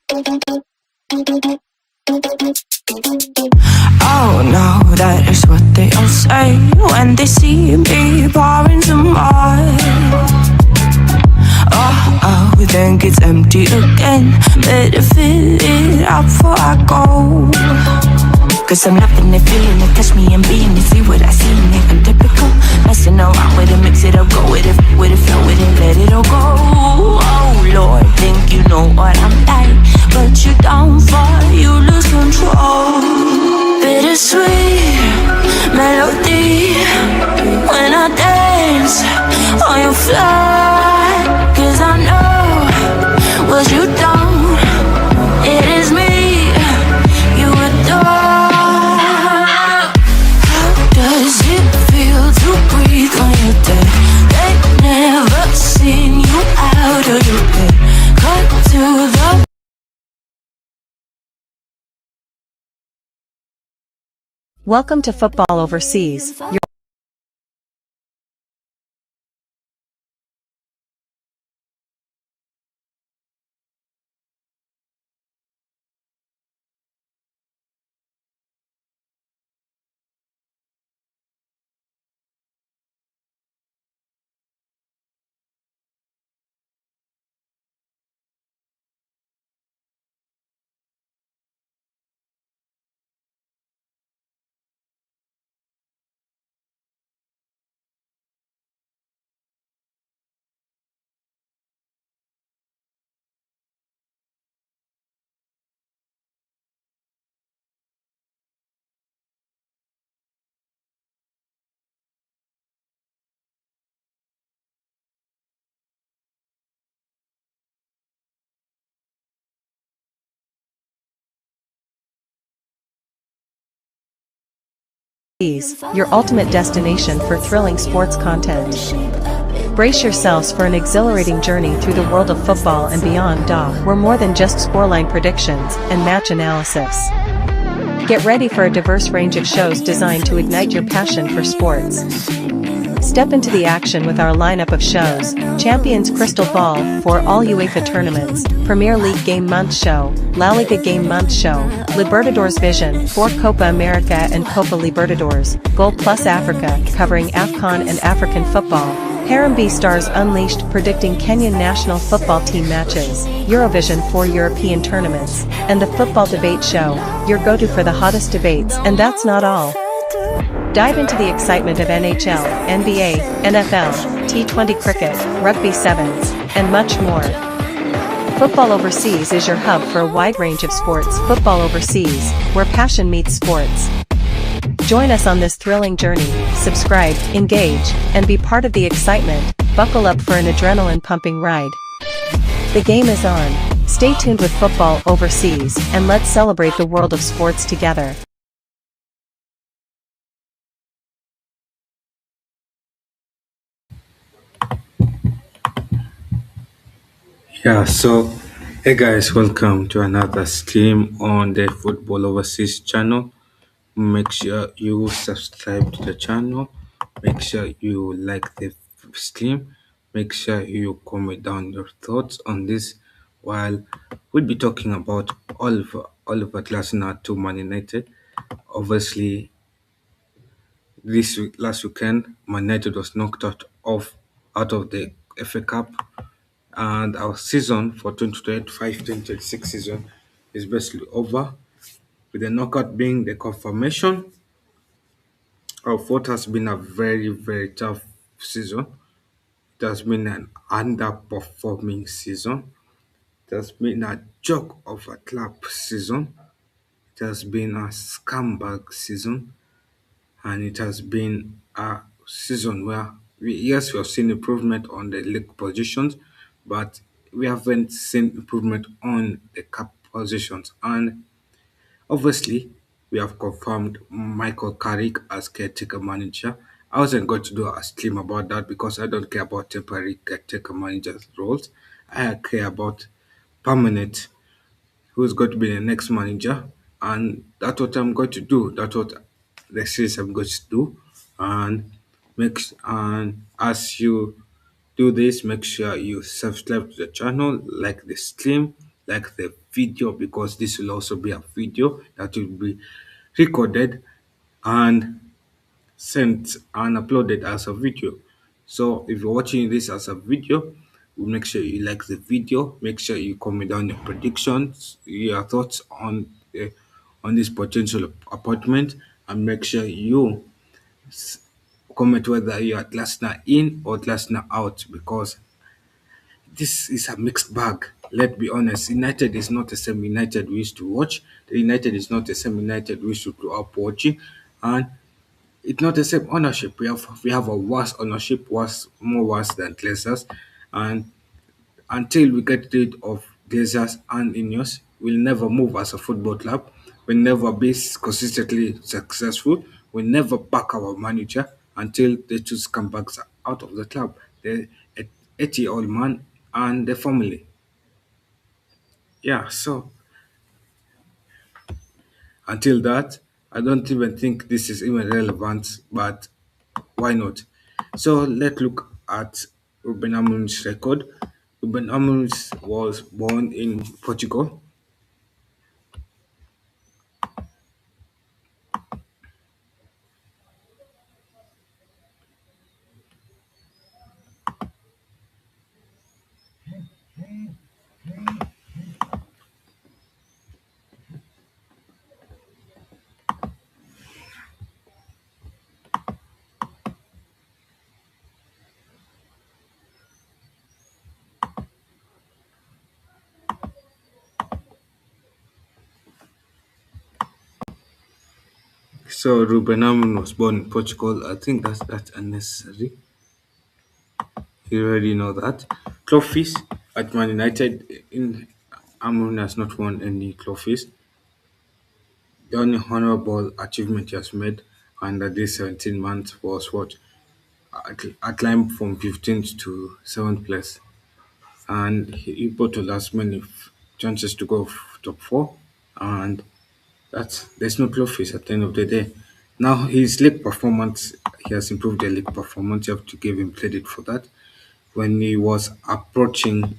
Oh no, that is what they all say when they see me pouring some more. Oh, then gets empty again. Better fill it up before I go. Cause I'm loving it, feeling it, touch me and being it. See what I see in it, I'm typical. Messing around with it, mix it up, go with it, flow with it, let it all go. Oh Lord, think you know what I'm like, but you don't fall, you lose control. Bittersweet melody when I dance on your fly. Cause I know what you don't, it is me you adore. How does it feel to breathe when you're dead? They never seen you out of your bed. Cut to the Welcome to Football Overseas. Your ultimate destination for thrilling sports content. Brace yourselves for an exhilarating journey through the world of football and beyond. We're more than just scoreline predictions and match analysis. Get ready for a diverse range of shows designed to ignite your passion for sports. Step into the action with our lineup of shows: Champions Crystal Ball for all UEFA tournaments, Premier League Game Month Show, La Liga Game Month Show, Libertadores Vision for Copa America and Copa Libertadores, Goal Plus Africa covering AFCON and African football, Harambee Stars Unleashed predicting Kenyan national football team matches, Eurovision for European tournaments, and the Football Debate Show, your go-to for the hottest debates. And that's not all. Dive into the excitement of NHL, NBA, NFL, T20 cricket, rugby sevens, and much more. Football Overseas is your hub for a wide range of sports. Football Overseas, where passion meets sports. Join us on this thrilling journey, subscribe, engage, and be part of the excitement. Buckle up for an adrenaline-pumping ride. The game is on. Stay tuned with Football Overseas, and let's celebrate the world of sports together. Hey guys, welcome to another stream on the Football Overseas channel. Make sure you subscribe to the channel, make sure you like the stream, make sure you comment down your thoughts on this while we'll be talking about Oliver Glasner to Man United. Obviously, last weekend, Man United was knocked out of the FA Cup, and our season for 2025-2026 season is basically over, with the knockout being the confirmation of what has been a very, very tough season. It has been an underperforming season. It has been a joke of a club season. It has been a scumbag season. And it has been a season where yes, we have seen improvement on the league positions, but we haven't seen improvement on the cup positions. And obviously, we have confirmed Michael Carrick as caretaker manager. I wasn't going to do a stream about that because I don't care about temporary caretaker managers roles. I care about permanent, who's going to be the next manager, and that's what I'm going to do. That's what the series I'm going to do. And as you do this, make sure you subscribe to the channel, like the stream, like the video, because this will also be a video that will be recorded and sent and uploaded as a video. So if you're watching this as a video, make sure you like the video. Make sure you comment down your predictions, your thoughts on this potential appointment, and make sure you comment whether you are Glasner in or Glasner out, because this is a mixed bag. Let's be honest. United is not the same United we used to watch. The United is not the same United we used to grow up watching, and it's not the same ownership. We have a worse ownership, more worse than Glazers, and until we get rid of Glazers and INEOS, we'll never move as a football club. We'll never be consistently successful. We'll never back our manager until they choose come back out of the club. The 80-year-old man and the family. Yeah, so until that, I don't even think this is even relevant, but why not? So let's look at Ruben Amorim's record. Ruben Amorim was born in Portugal. So Ruben Amorim was born in Portugal. I think that's unnecessary. You already know that. Trophies at Man United, in Amorim has not won any trophies. The only honourable achievement he has made under these 17 months was what? A climb from 15th to 7th place. And he bottled as many chances to go top four. And there's no trophies at the end of the day. Now his league performance, he has improved the league performance. You have to give him credit for that. When he was approaching,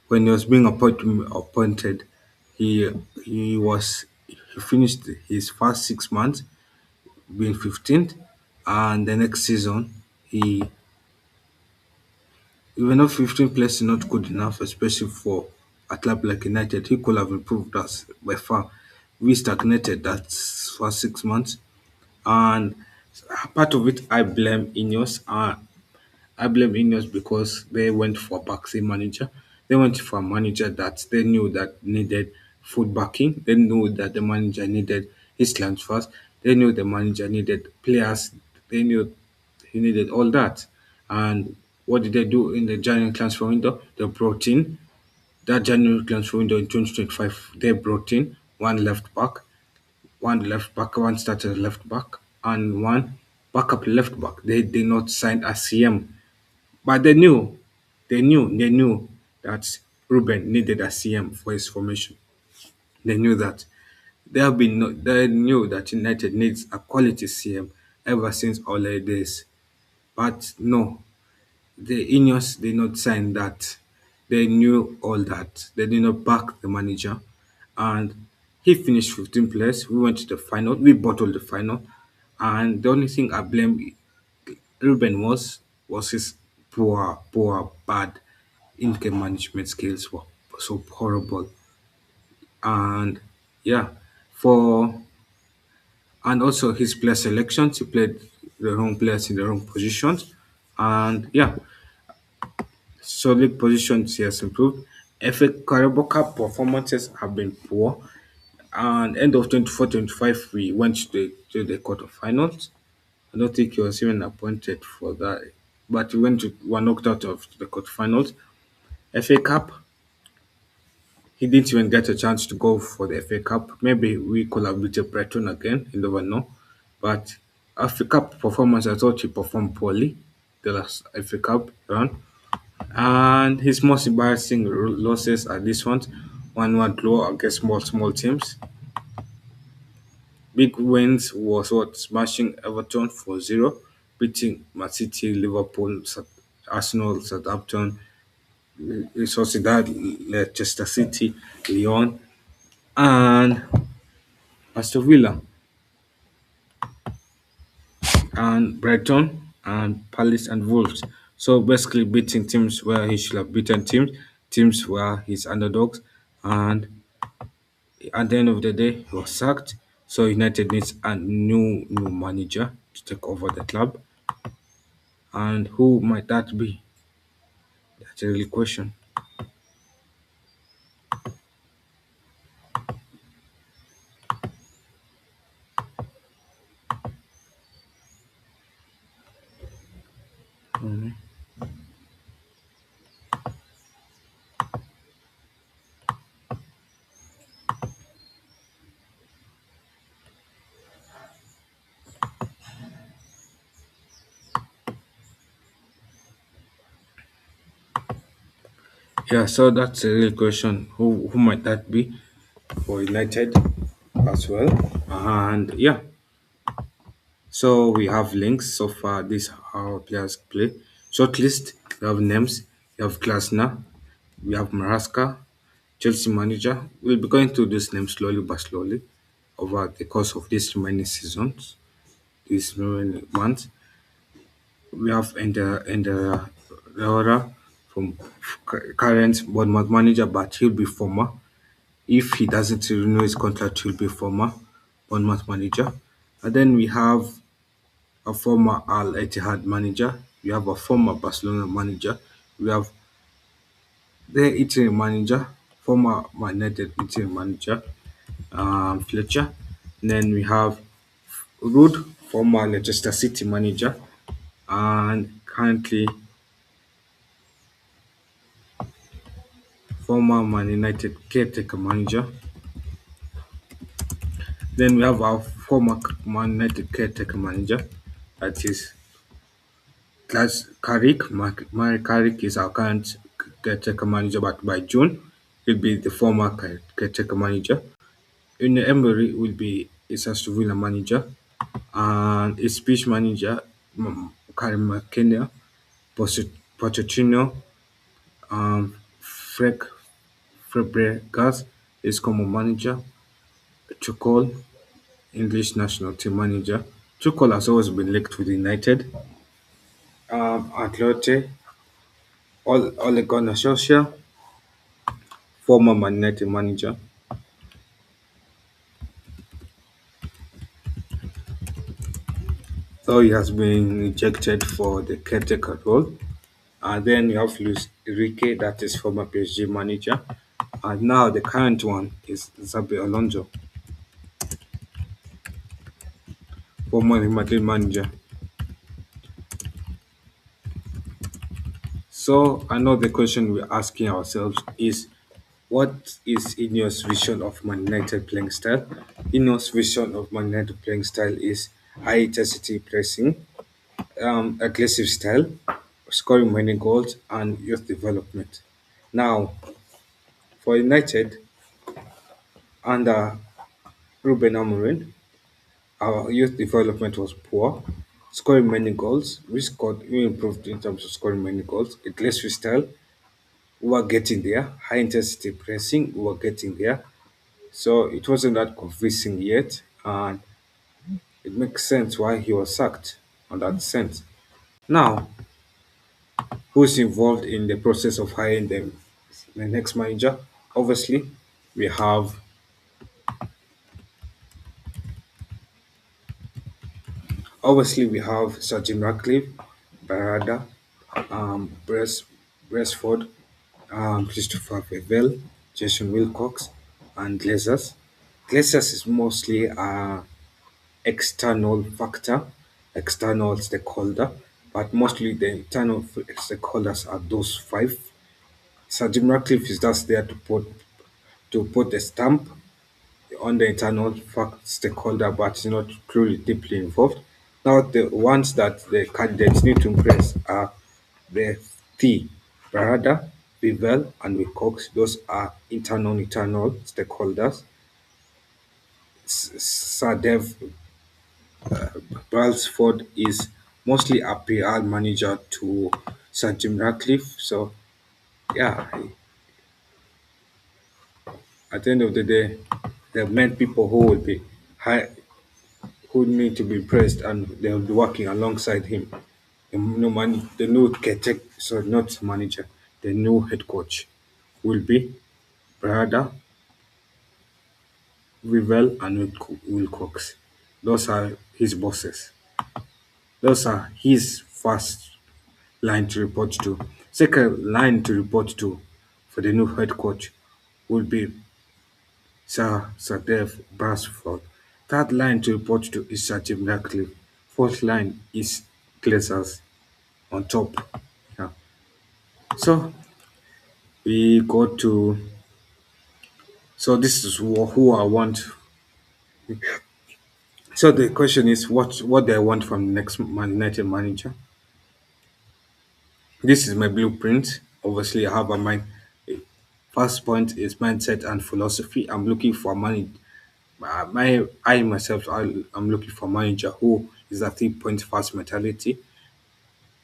when he was being appointed, he he finished his first 6 months being 15th, and the next season he even though 15th place is not good enough, especially for a club like United, he could have improved us by far. We stagnated that first 6 months, and part of it I blame INEOS because they went for a backseat manager. They went for a manager that they knew that needed food backing. They knew that the manager needed his transfers. They knew the manager needed players. They knew he needed all that. And what did they do in the January transfer window? They brought in that January transfer window in 2025. They brought in one starter left back, and one backup left back. They did not sign a CM, but they knew that Ruben needed a CM for his formation. They knew that. They knew that United needs a quality CM ever since Ole days. But no, the INEOS did not sign that. They knew all that. They did not back the manager. And he finished 15th place. We went to the final. We bottled the final. And the only thing I blame Ruben was his bad in-game management skills were so horrible. And yeah, for and also his player selections, he played the wrong players in the wrong positions. And yeah, solid positions he has improved. FA Carabao Cup performances have been poor. And end of 24-25, we went to the quarterfinals. I don't think he was even appointed for that. But we were knocked out of the quarterfinals. FA Cup, he didn't even get a chance to go for the FA Cup. Maybe we could have beaten Brighton again, you never know. But FA Cup performance, I thought he performed poorly the last FA Cup run. And his most embarrassing losses are this ones: 1-1 draw against small teams. Big wins was what? Smashing Everton 4-0, beating Man City, Liverpool, Arsenal, Southampton, Sociedad, Leicester City, Lyon, and Aston Villa, and Brighton, and Palace and Wolves. So basically, beating teams where he should have beaten teams where he's underdogs, and at the end of the day, he was sacked. So United needs a new manager to take over the club, and who might that be? That's a real question. Yeah, so that's a real question. Who might that be for United as well? And yeah, so we have links so far. This how players play. Shortlist. We have names. We have Glasner. We have Maraska, Chelsea manager. We'll be going through this name slowly but slowly over the course of these remaining seasons, these remaining months. We have in the Raora from current Bournemouth manager, but he'll be former. If he doesn't renew his contract, he'll be former Bournemouth manager. And then we have a former Al Ittihad manager. We have a former Barcelona manager. We have the interim manager, former Man United interim manager, Fletcher. Then we have Rude, former Leicester City manager, and currently former Man United caretaker manager. Then we have our former Man United caretaker manager, that is Carrick. Carrick is our current caretaker manager, but by June, he'll be the former caretaker manager. In Emery will be his Aston Villa manager, and his speech manager, Karim McKenna, Pochettino, Frank Fabregas is common manager, Tuchel, English national team manager. Tuchel has always been linked with United. Atlete, Ole Gunnar Solskjaer, former Man United manager. So he has been rejected for the caretaker role. And then you have Luis Enrique, that is former PSG manager. And now the current one is Xabi Alonso, former Real Madrid manager. So another question we're asking ourselves is, what is INEOS vision of Man United playing style? INEOS vision of Man United playing style is high intensity pressing, aggressive style, scoring many goals, and youth development. Now, for United, under Ruben Amorim, our youth development was poor. Scoring many goals, we improved in terms of scoring many goals. Aggressive style, we were getting there. High intensity pressing, we were getting there. So it wasn't that convincing yet, and it makes sense why he was sacked on that sense. Now, who's involved in the process of hiring them? The next manager, obviously, we have Sir Jim Ratcliffe, Barada, um, Bres, Bresford, Christopher Vevel, Jason Wilcox, and Glazers. Glazers is mostly external factor, external stakeholder, but mostly the internal stakeholders are those five. Sir Jim Ratcliffe is just there to put a stamp on the internal stakeholder, but is not truly deeply involved. Now, the ones that the candidates need to impress are the T, Barada, Vivel, and Wilcox. Those are internal stakeholders. Sir Dev Brailsford is mostly a PR manager to Sir Jim Ratcliffe. So Yeah, at the end of the day, there are many people who will be high, who need to be praised, and they will be working alongside him. The new man, the new caretaker, sorry, not manager, the new head coach will be Brada, Rivel, and Wilcox. Those are his bosses. Those are his first line to report to. Second line to report to for the new head coach will be Sir Sadev Brasford. Third line to report to is Sir Jim Ratcliffe. Fourth line is Glazers on top. Yeah. So we go to, so this is who I want. So the question is what do I want from the next Man United manager? This is my blueprint. Obviously, I have a mind. First point is mindset and philosophy. I'm looking for a man. I myself, I'm looking for a manager who is a 3 point fast mentality.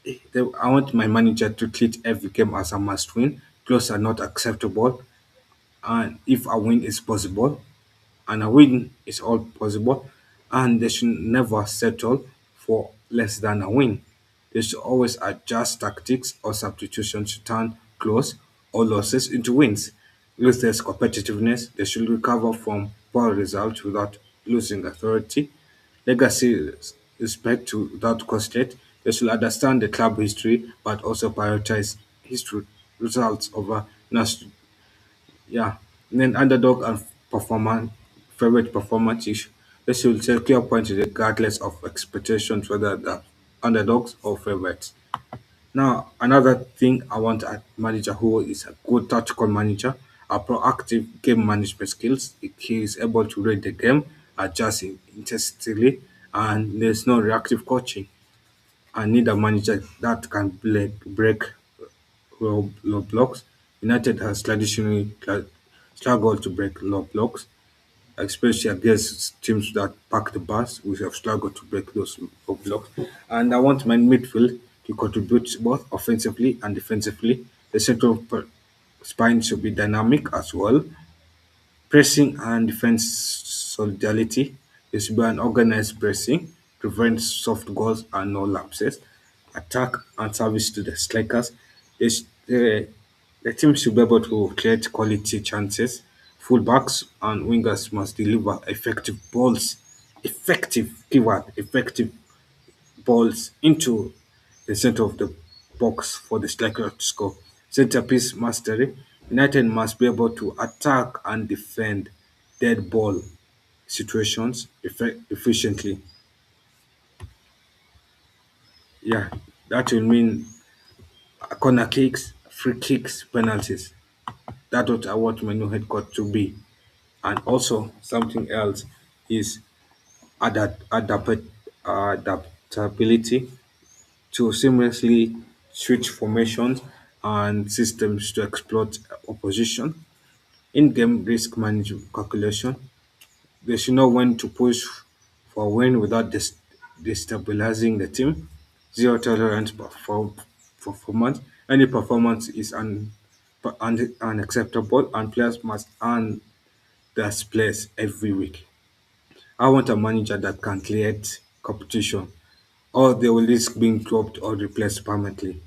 I want my manager to treat every game as a must win. Draws are not acceptable, and if a win is possible, and a win is all possible, and they should never settle for less than a win. They should always adjust tactics or substitutions to turn close or losses into wins. Ruthless competitiveness, they should recover from poor results without losing authority. Legacy respect to without constant. They should understand the club history but also prioritize history results over nostalgia. Yeah. And then underdog and performance, favorite performance issue. They should secure points regardless of expectations, whether the underdogs or favorites. Now, another thing I want a manager who is a good tactical manager, a proactive game management skills. He is able to read the game, adjust intensely, and there's no reactive coaching. I need a manager that can break low blocks. United has traditionally struggled to break low blocks, especially against teams that pack the bus. We have struggled to break those low blocks. And I want my midfield to contribute both offensively and defensively. The central spine should be dynamic as well. Pressing and defense solidarity. There should be an organized pressing, prevent soft goals and no lapses. Attack and service to the strikers. The team should be able to create quality chances. Fullbacks and wingers must deliver effective balls. Effective, keyword, effective balls into the center of the box for the striker to score. Centerpiece mastery. United must be able to attack and defend dead ball situations efficiently. Yeah, that will mean corner kicks, free kicks, penalties. That's what I want my new head coach to be. And also something else is adaptability to seamlessly switch formations and systems to exploit opposition. In-game risk management calculation. They should know when to push for a win without destabilizing the team. Zero tolerance for performance. Any performance is unacceptable, and players must earn their place every week. I want a manager that can create competition, or they will risk being dropped or replaced permanently,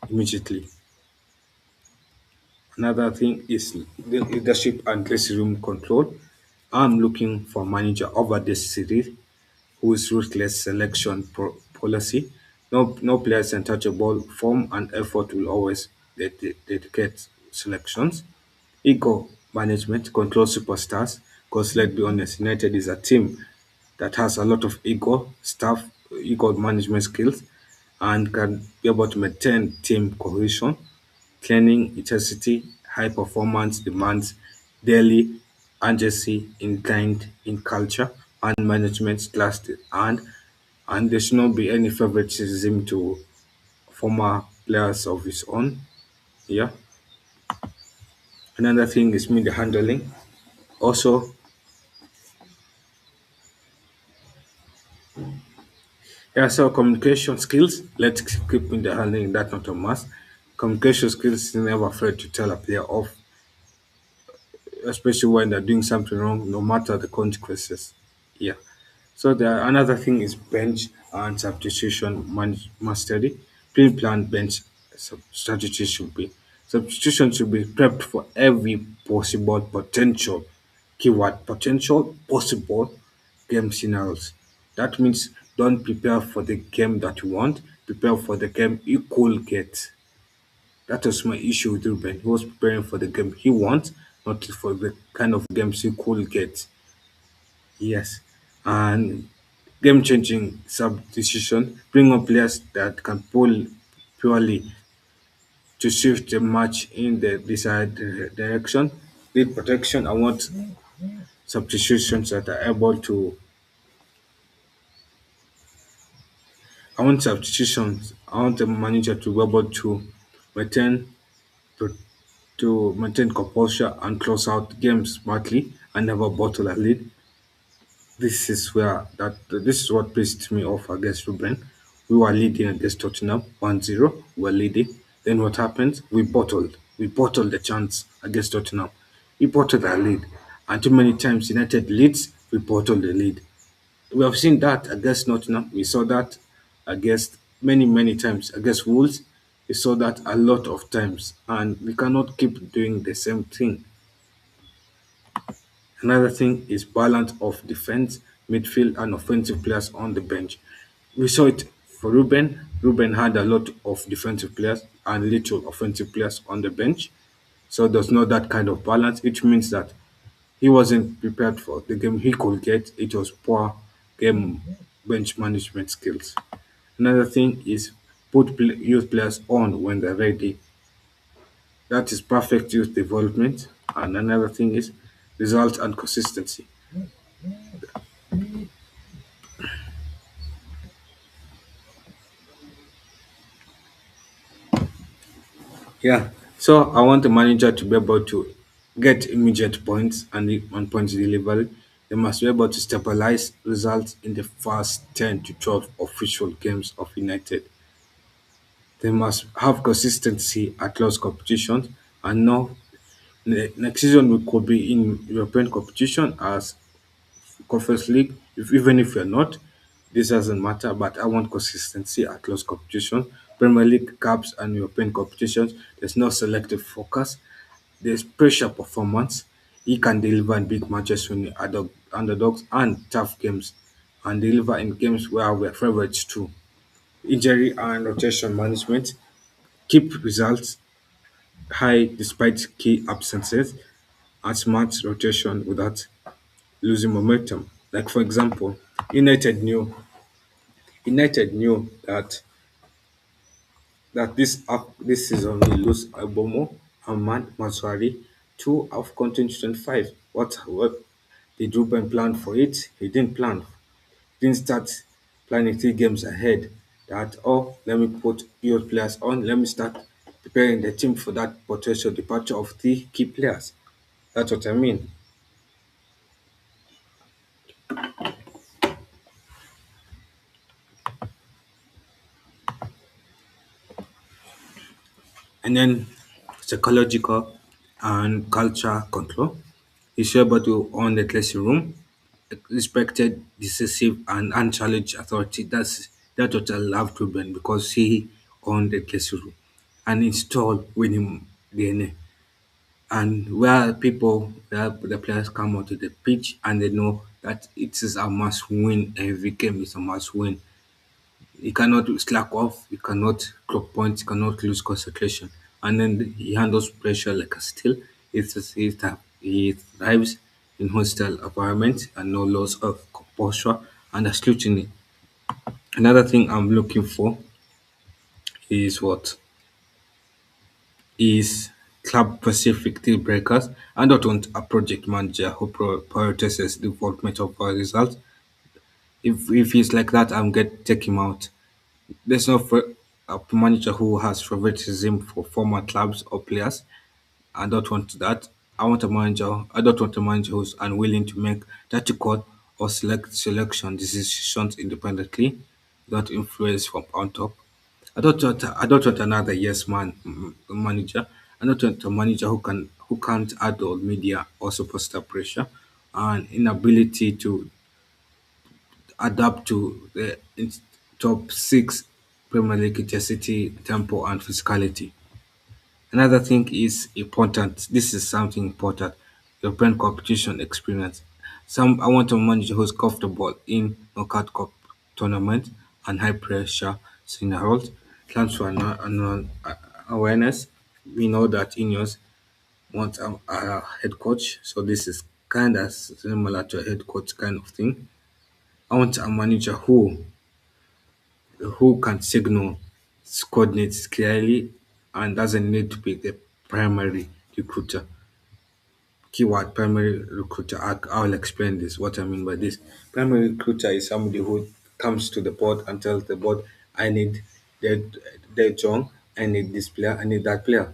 immediately. Another thing is the leadership and dressing room control. I'm looking for a manager over this series whose ruthless selection policy. No players untouchable, form and effort will always dedicate selections. Ego management, control superstars, because let's be honest, United is a team that has a lot of ego management skills, and can be able to maintain team cohesion. Training intensity, high performance demands daily urgency ingrained in culture and management class, and there should not be any favoritism to former players of his own. Yeah. Another thing is media handling. Also, yeah, so communication skills. Let's keep media handling that not a must. Communication skills is never afraid to tell a player off, especially when they're doing something wrong, no matter the consequences. Yeah. So the another thing is bench and substitution mastery. Pre-planned bench strategy should be substitution should be prepped for every possible potential keyword potential possible game scenarios. That means don't prepare for the game that you want, prepare for the game you could get. That was my issue with Ruben. He was preparing for the game he wants, not for the kind of games he could get. Yes. And game changing sub decision, bring up players that can pull purely to shift the match in the desired direction. Lead protection, I want substitutions that are able to I want substitutions. I want the manager to be able to maintain to, to maintain composure and close out games smartly and never bottle a lead. This is what pissed me off against Ruben. We were leading against Tottenham 1-0. We were leading. Then what happened? We bottled. We bottled the chance against Tottenham. We bottled our lead. And too many times United leads, we bottled the lead. We have seen that against Nottingham. We saw that against many times against Wolves. We saw that a lot of times. And we cannot keep doing the same thing. Another thing is balance of defense, midfield, and offensive players on the bench. We saw it for Ruben. Ruben had a lot of defensive players and little offensive players on the bench. So there's not that kind of balance, which means that he wasn't prepared for the game he could get. It was poor game bench management skills. Another thing is put youth players on when they're ready. That is perfect youth development. And another thing is results and consistency. Yeah. So I want the manager to be able to get immediate points and on points delivery. They must be able to stabilize results in the first 10 to 12 official games of United. They must have consistency at close competitions and know next season we could be in European competition as Conference League. Even if you're not, this doesn't matter. But I want consistency at close competition. Premier League, Cups, and European competitions. There's no selective focus. There's pressure performance. He can deliver in big matches when you're underdogs and tough games, and deliver in games where we're favorites too. Injury and rotation management. Keep results high despite key absences, and smart rotation without losing momentum. Like for example, United knew that this season we lose Abomo, Ahmad, Maswari, two of content 25. What did Ruben plan for it? He didn't plan. He didn't start planning 3 games ahead. That let me put your players on. Let me start preparing the team for that potential departure of 3 key players. That's what I mean. And then psychological and culture control. He's able to own the dressing room, respected, decisive, and unchallenged authority. That's what I love Ruben because he owned the dressing room and installed winning DNA. And where the players come onto the pitch and they know that it is a must win. Every game is a must win. You cannot slack off, you cannot clock points, you cannot lose concentration. And then he handles pressure like a steel. He thrives in hostile environment and no loss of composure under scrutiny. Another thing I'm looking for is what is club specific deal breakers. I don't want a project manager who prioritizes the development of our results. If he's like that, I'm get take him out. There's no a manager who has favoritism for former clubs or players. I don't want that. I don't want a manager who's unwilling to make tactical or selection decisions independently without influence from on top. I don't want another yes man manager. I don't want a manager who can't handle media or superstar pressure and inability to adapt to the top six Premier League intensity, tempo, and physicality. Another thing is important. This is something important. European competition experience. I want a manager who's comfortable in knockout cup tournament and high pressure scenarios. Transfer awareness. We know that Ineos wants a head coach, so this is kind of similar to a head coach kind of thing. I want a manager who can signal coordinates clearly and doesn't need to be the primary recruiter. Keyword primary recruiter. I'll explain this. What I mean by this. Primary recruiter is somebody who comes to the board and tells the board, I need their their John, I need this player, I need that player.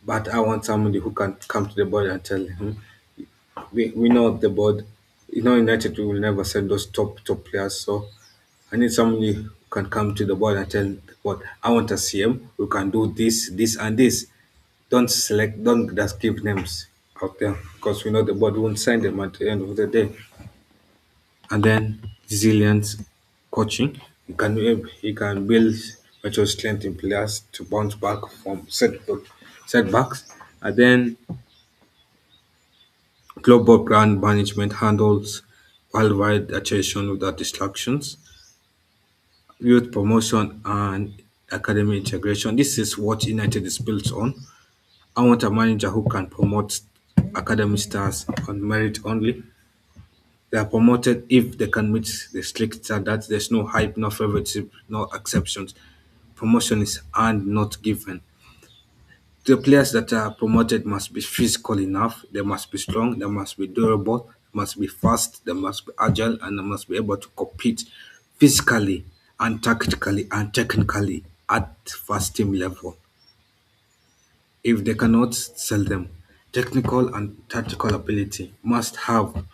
But I want somebody who can come to the board and tell him, we know the board, United will never send those top players. So I need somebody who can come to the board and tell the board, I want a CM who can do this, and this. Don't just give names out there because we know the board won't sign them at the end of the day. And then resilience coaching. He can build mental strength in players to bounce back from setbacks. And then global brand management handles worldwide attention without distractions, youth promotion and academy integration. This is what United is built on. I want a manager who can promote academy stars on merit only. They are promoted if they can meet the strict standards. There's no hype, no favoritism, no exceptions. Promotion is earned, not given. The players that are promoted must be physical enough, they must be strong, they must be durable, they must be fast, they must be agile, and they must be able to compete physically and tactically and technically at first team level. If they cannot sell them, technical and tactical ability must have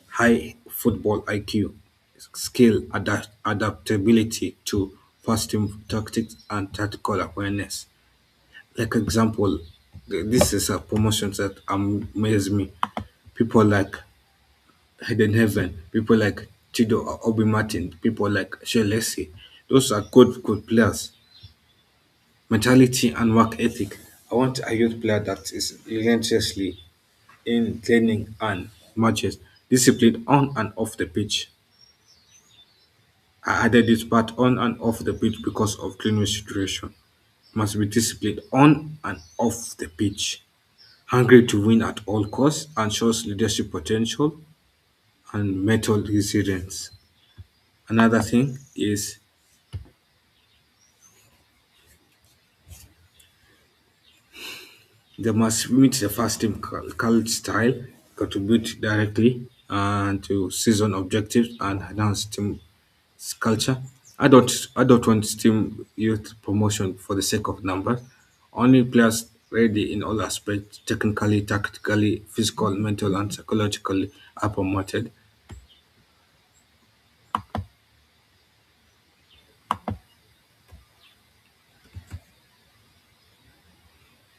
high football IQ, skill, adaptability to first team tactics and tactical awareness. Like example, this is a promotion that amaze me. People like Hayden Heaven, people like Chido Obi Martin, people like Shelesi. Those are good players. Mentality and work ethic. I want a youth player that is relentlessly in training and matches, disciplined on and off the pitch. I added this part on and off the pitch because of clean situation. Must be disciplined on and off the pitch. Hungry to win at all costs and shows leadership potential and mental resilience. Another thing is they must meet the first team college style, contribute directly to season objectives and enhance team culture. I don't want team youth promotion for the sake of numbers. Only players ready in all aspects, technically, tactically, physical, mental, and psychologically, are promoted.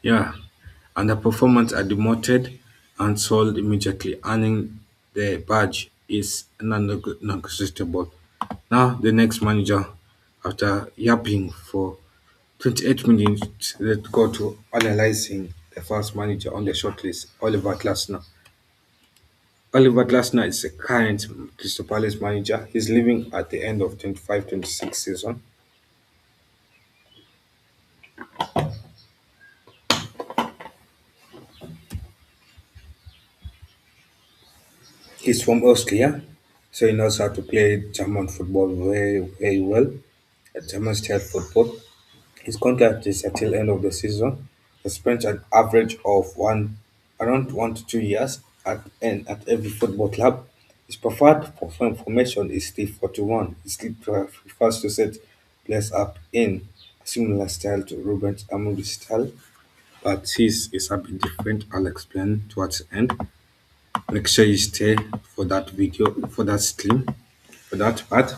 Yeah, and the performance are demoted and sold immediately, earning the badge is non-negotiable. Now, the next manager, after yapping for 28 minutes, let's go to analyzing the first manager on the shortlist, Oliver Glasner. Oliver Glasner is a current Crystal Palace manager. He's leaving at the end of 25-26 season. He's from Austria, so he knows how to play German football very well. German style football. His contract is until end of the season. He spent an average of around 1 to 2 years at every football club. His preferred formation is still 41. He still prefers to set players up in a similar style to Ruben Amorim's style, but his is a bit different. I'll explain towards the end. Make sure you stay for that video, for that stream, for that part.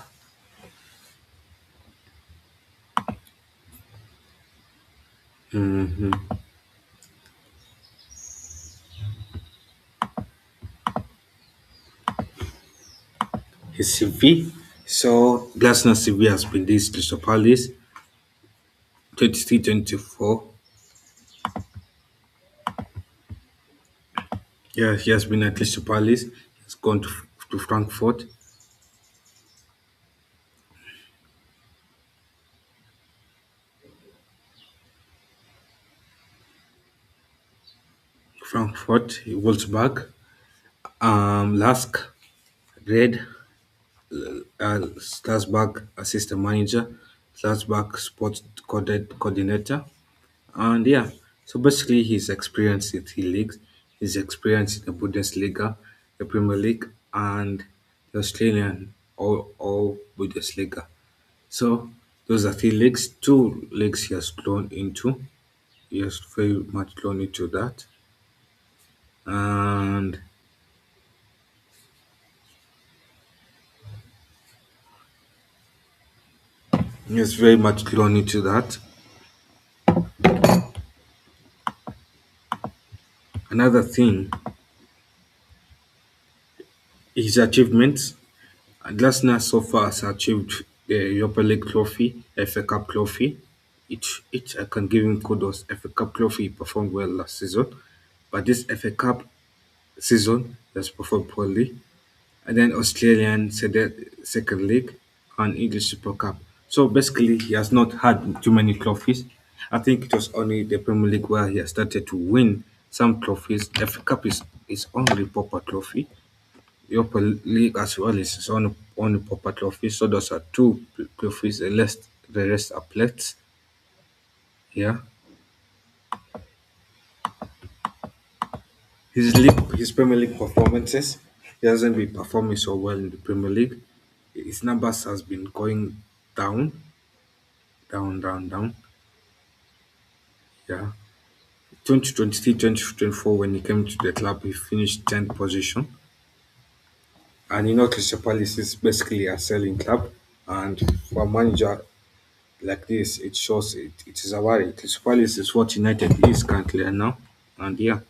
his CV. So Glasner CV has been this Crystal Palace 23-24. Yeah, he has been at Crystal Palace. He's gone to Frankfurt. Frankfurt, Wolfsburg, Lask, Red, Salzburg assistant manager, Salzburg sports coordinator. And yeah, so basically his experience in three leagues, his experience in the Bundesliga, the Premier League, and the Australian or Bundesliga. So those are three leagues. Two leagues he has grown into. He has very much grown into that. And he has very much grown into that. Another thing, his achievements. Glasner so far has achieved the Europa League trophy, FA Cup trophy. Each I can give him kudos. FA Cup trophy he performed well last season, but this FA Cup season he has performed poorly. And then Australian second league and English Super Cup. So basically, he has not had too many trophies. I think it was only the Premier League where he has started to win some trophies. FA Cup is only proper trophy. Europa League as well is his only proper trophy. So those are two trophies. The rest are plates. Yeah. His Premier League performances, he hasn't been performing so well in the Premier League. His numbers has been going down, down, down, down. Yeah. 2023, 2024, when he came to the club, he finished 10th position. And Crystal Palace is basically a selling club. And for a manager like this, it shows it is a worry. Crystal Palace is what United is currently and now. And yeah,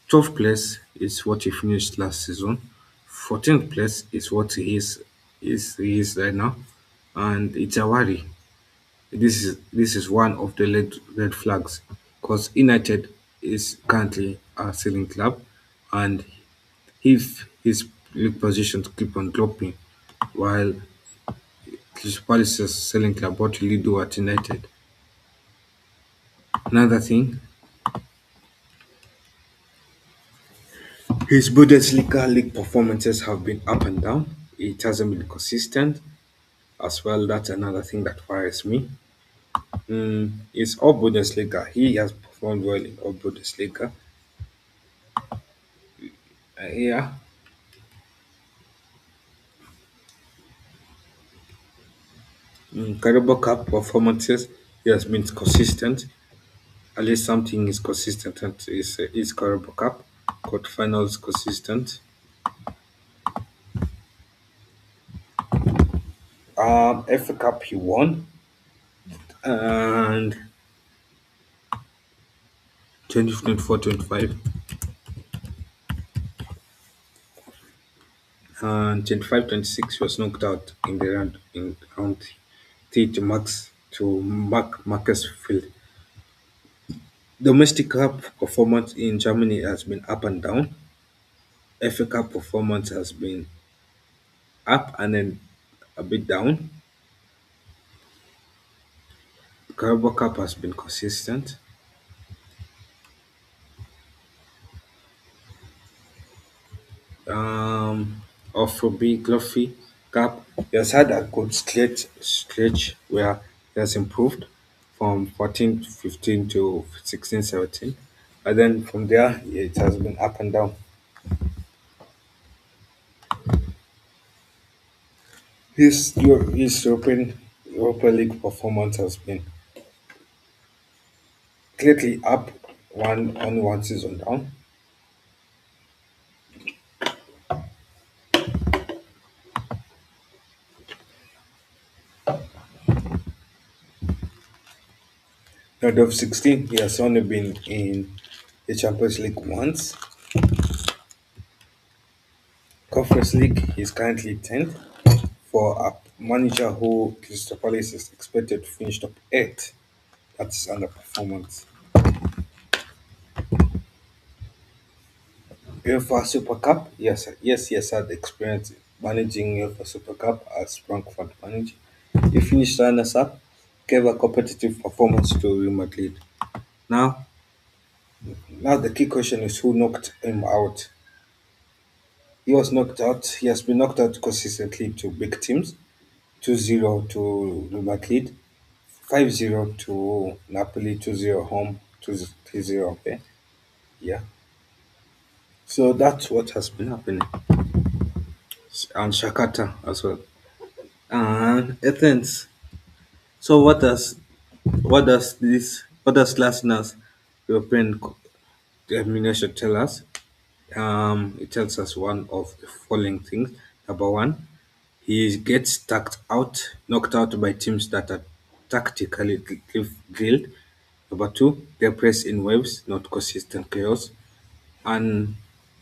12th place is what he finished last season. 14th place is what he is right now. And it's a worry. This is one of the red flags because United is currently a selling club, and if his league positions keep on dropping while Crystal Palace is a selling club, what will he do at United? Another thing, his Bundesliga league performances have been up and down. It hasn't been consistent as well. That's another thing that worries me. It's all Bundesliga. He has performed well in all Bundesliga. Yeah, Carabao Cup performances, he has been consistent. At least something is consistent, and is Carabao Cup. Quarterfinals consistent. FA Cup he won, and 2024-25 and 25-26 was knocked out in round 3 to Mark Field. Domestic Cup performance in Germany has been up and down. FA Cup performance has been up and then a bit down. Carabao Cup has been consistent. Afrobeat Luffy Cup, he has had a good stretch where he has improved from 14-15 to 16-17. And then from there, it has been up and down. His Europa League performance has been clearly up, one season down. Out of 16, he has only been in the Champions League once. Conference League, he's currently 10th. For a manager who Crystal Palace is expected to finish top 8, that's underperformance. UEFA Super Cup, yes, he has had experience managing UEFA Super Cup as Frankfurt manager. He finished runners up, gave a competitive performance to Real Madrid. Now, now the key question is who knocked him out. He was knocked out. He has been knocked out consistently to big teams. 2-0 to Real Madrid, 5-0 to Napoli, 2-0 home, 2-0 away. Yeah. So that's what has been happening. And Shakata as well. And Athens. So what does Glasner's European termination tell us? It tells us one of the following things. Number one, he gets knocked out by teams that are tactically drilled. Number two, they press in waves, not consistent chaos. And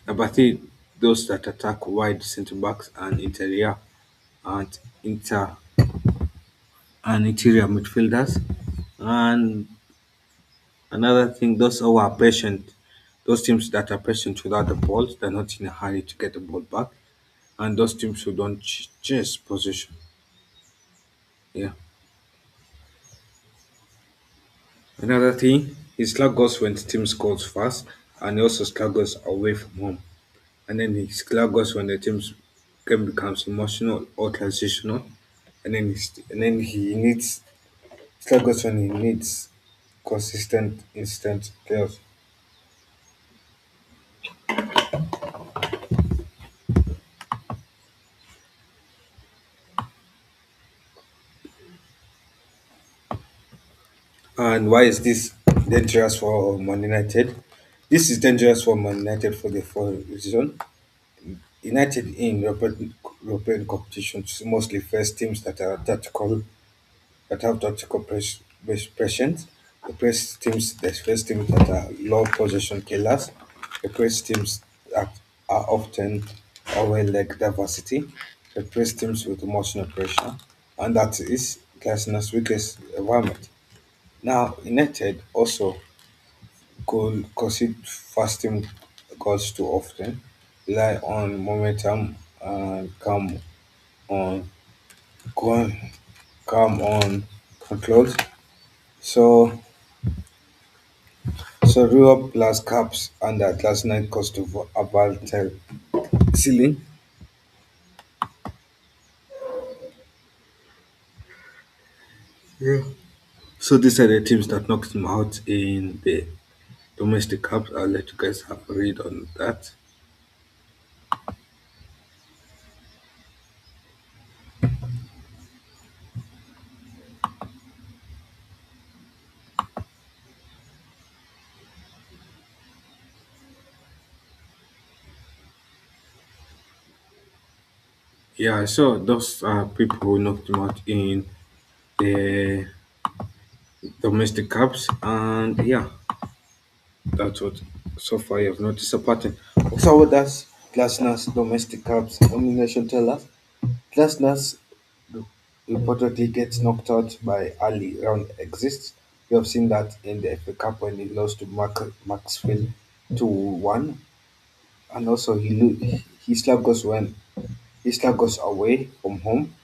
number three, those that attack wide centre backs and inter and interior midfielders. And another thing, those who are patient, those teams that are patient without the ball, they're not in a hurry to get the ball back. And those teams who don't chase position. Yeah. Another thing, he struggles when the team scores fast, and he also struggles away from home. And then he struggles when the team's game becomes emotional or transitional, and then he needs struggles when he needs consistent instant playoffs. And why is this dangerous for Man United? This is dangerous for Man United for the following reason. United in European competitions mostly face teams that are tactical, that have tactical patience. They face teams that are low possession killers. They face teams that are often away leg diversity. They face teams with emotional pressure, and that is Glasner's weakest environment. Now, United also concede fasting goals too often, rely on momentum, and on come, come on control. So, so Europe plus caps and that last night cost of a volatile ceiling. Yeah. So these are the teams that knocked him out in the domestic cups. I'll let you guys have a read on that. Yeah, so those are people who knocked him out in the domestic cups, and yeah, that's what so far you have not disappointed. So what does Glasner's domestic cups nomination tell us? Glasner's reportedly gets knocked out by early round exits. We have seen that in the FA Cup when he lost to Maxfield 2-1, and also he struggles when he struggles away from home.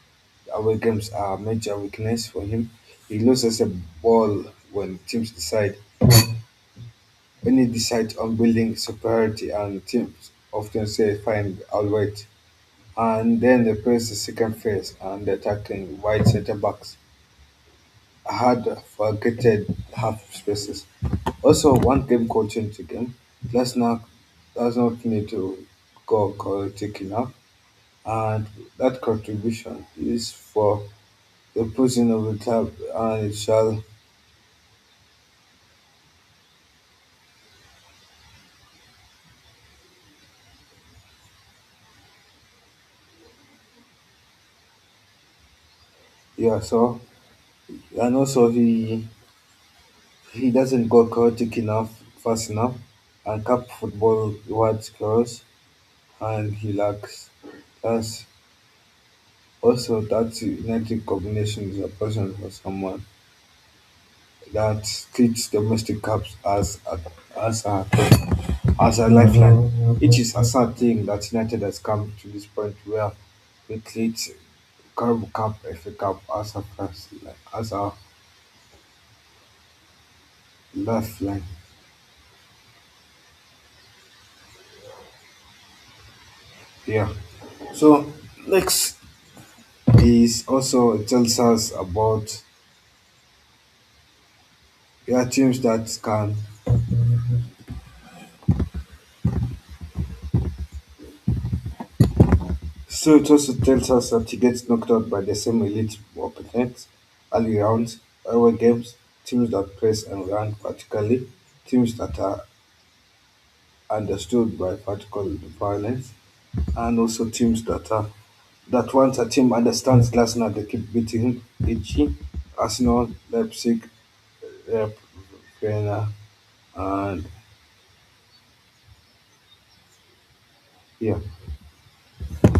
Away games are a major weakness for him. He loses a ball when teams decide when he decides on building superiority, and teams often say fine, I'll wait. And then they press the second phase and attacking wide centre backs had forgotten half spaces. Also, one game coaching to game, Glasner does not need to go chaotic enough, and that contribution is for the pushing of the club, and it shall, yeah. So, and also he doesn't go chaotic enough fast enough, and cup football rewards chaos, and he lacks. That's also that United combination is a person for someone that treats domestic caps as a as a lifeline. It is a sad thing that United has come to this point where we treat Carabao Cup, FA Cup as a first, as a lifeline. Yeah. So next is also it tells us about teams that can. So it also tells us that he gets knocked out by the same elite opponents early rounds, away games, teams that press and run vertically, teams that are understood by vertical violence, and also teams that are that once a team understands Glasner, they keep beating him, e.g. Arsenal, Leipzig, Rep, Vienna, and yeah.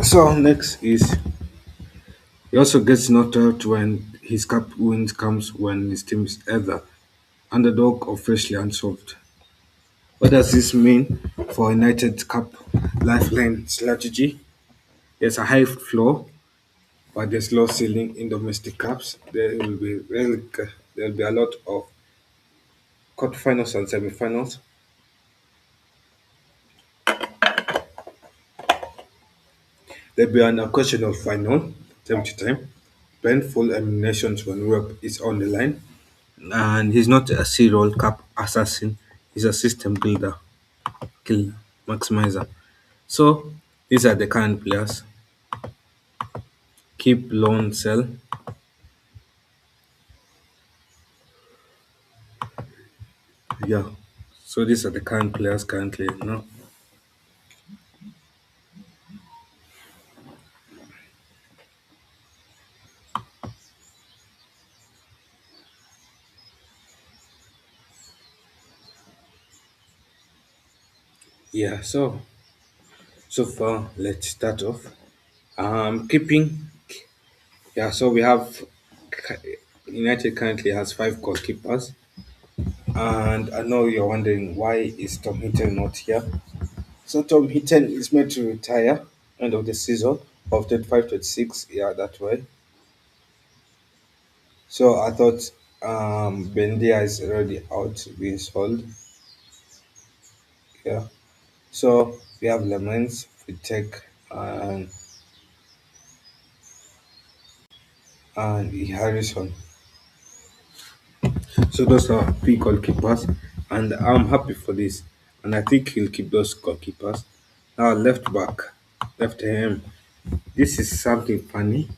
So next is he also gets knocked out when his cup wins comes when his team is either underdog or freshly unsolved. What does this mean for United Cup lifeline strategy? There's a high floor, but there's low ceiling in domestic cups. There will be a lot of quarterfinals and semifinals. There'll be an occasional final, time to time, painful eliminations when Europe is on the line. And he's not a serial cup assassin, he's a system builder, killer, maximizer. So these are the current players. Keep loan sell. Yeah. So these are the current players currently now. Yeah, so far let's start off. Keeping so we have United currently has five goalkeepers, and I know you're wondering why is Tom Hinton not here. So Tom Hinton is meant to retire end of the season of 25-26. Yeah, that way. So I thought Bendia is already out being sold. Yeah. So we have Lemons, Vitek, and Harrison. So those are three goalkeepers, and I'm happy for this. And I think he'll keep those goalkeepers. Now left back, left AM. This is something funny.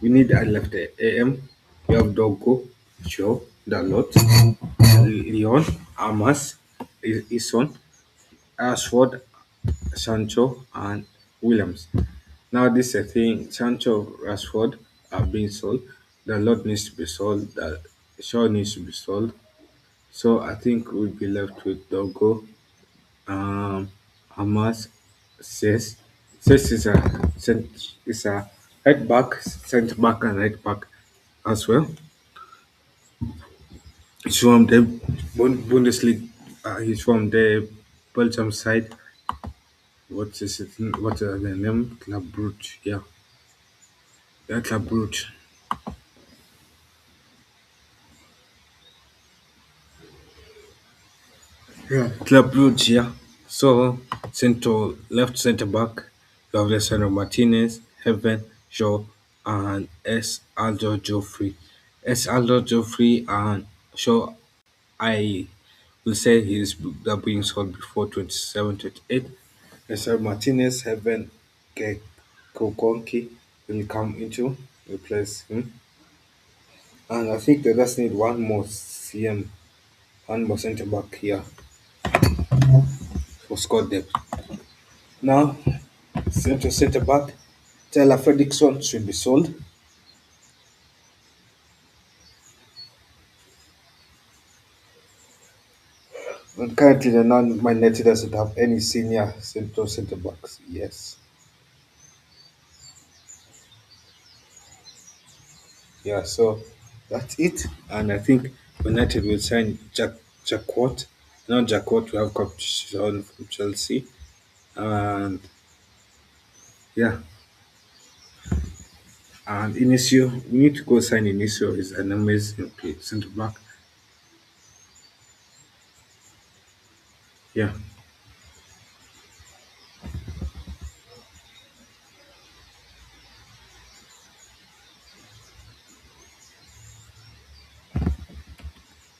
We need a left AM. We have Dogo, Joe, Dalot, Leon, Amas, Ison, Ashford, Sancho, and Williams. Now this is a thing. Sancho, Rashford are being sold. Dalot needs to be sold. Shaw needs to be sold. So I think we'll be left with Dogo, Hamas, Says. Says is a right back, centre back, and right back as well. He's from the Bundesliga. He's from the Belgium side. What is it? What are the name? Club Brugge. Yeah, Club Brugge. Yeah, Club Brugge. Yeah. So left centre back, you have Alessandro Martinez, Heaven, Shaw, and S. Aldo Joffrey. S. Aldo Joffrey and Shaw, I will say he's that being sold before 27, 28. Alessandro Martinez, Heaven, Kokonki will come into replace him. And I think they just need one more CM, one more centre back here for squad depth. Now, centre back, Tyler Fredrickson should be sold. And currently, the Man United doesn't have any senior centre backs. Yes. Yeah, so that's it. And I think United will sign Jack Watt. Not Jack Watt, we have competition from Chelsea. And yeah, and Inicio, we need to go sign Inicio. He's an amazing centre back. Yeah.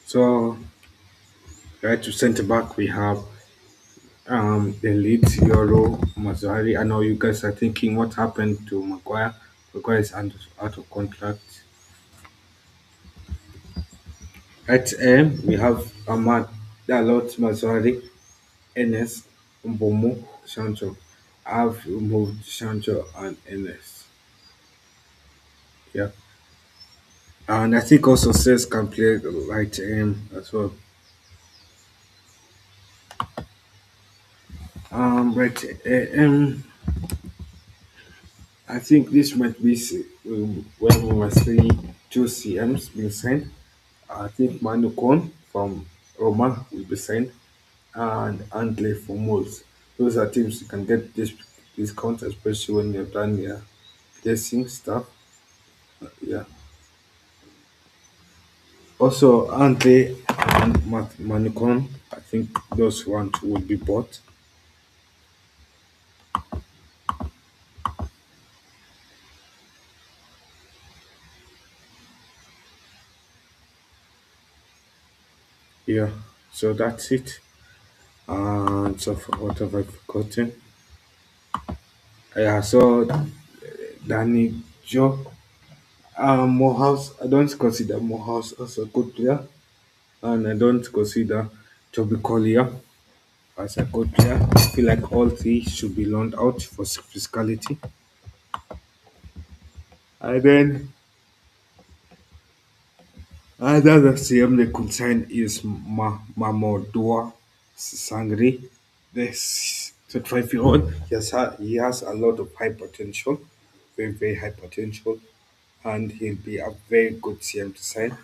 So right to centre back we have the lead Euro Mazzari. I know you guys are thinking what happened to Maguire. Maguire is out of contract. At M we have Ahmad Dalot Mazzari, Enes, Mbomo, Sancho. I've removed Sancho and Enes. Yeah. And I think also Sess can play the right as well. Right I think this might be when we must see two CMs being signed. I think Manu Kon from Roma will be signed and Antley from Wolves. Those are teams you can get this discount, especially when you've done your placing stuff. Yeah. Also, Ante and Manicon, I think those ones will be bought. Yeah, so that's it. And so, what have I forgotten? Yeah, so Danny Joe, Morehouse, I don't consider Morehouse as a good player, and I don't consider Toby Collier as a good player. I feel like all three should be loaned out for physicality. And then another CM they could sign is Mamoudou Sangri. This 25-year-old, he has a lot of high potential, very, very high potential, and he'll be a very good CM to sign.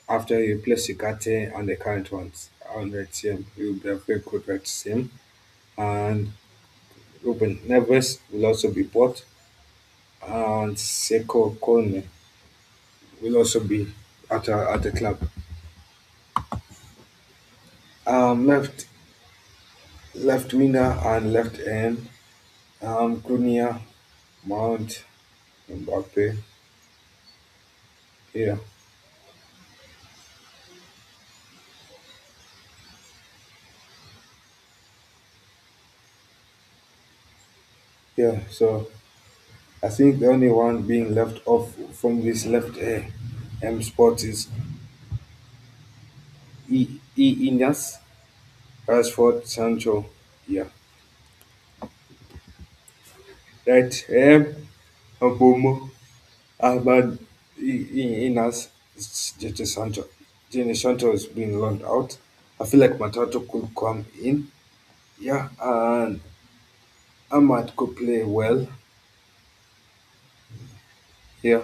After you replace Ugarte and the current ones on red CM, he will be a very good red CM. And Ruben Neves will also be bought, and Seko Kone will also be at the club. Left winger and left end, Cunha, Mount, Mbappe. Yeah, yeah. So I think the only one being left off from this left spot is Inas, Rashford, Sancho. Yeah, right. Abomo, Ahmad, Inas, Jete Sancho. Jene Sancho is being loaned out. I feel like Matato could come in. Yeah, and Ahmad could play well. Yeah.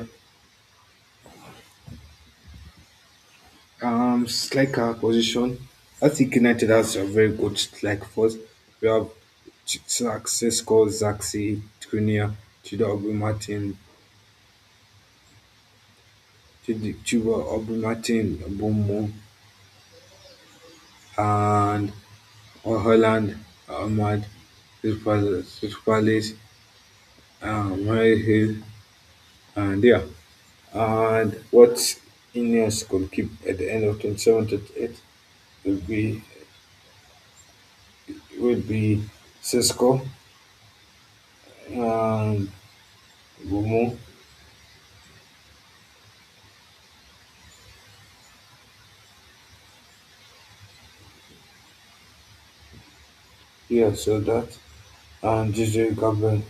Striker position. I think United has a very good striker force. We have Sesko, Zaxi, Trinia, Chido Obi Martin, Chido Obi Martin, Bumo, and Holland, Ahmad, Palace, Murray Hill, and yeah. And what INEOS could keep at the end of 27-28 will be will be Sesko and Bumo. Yeah, so that and JJ Gabriel.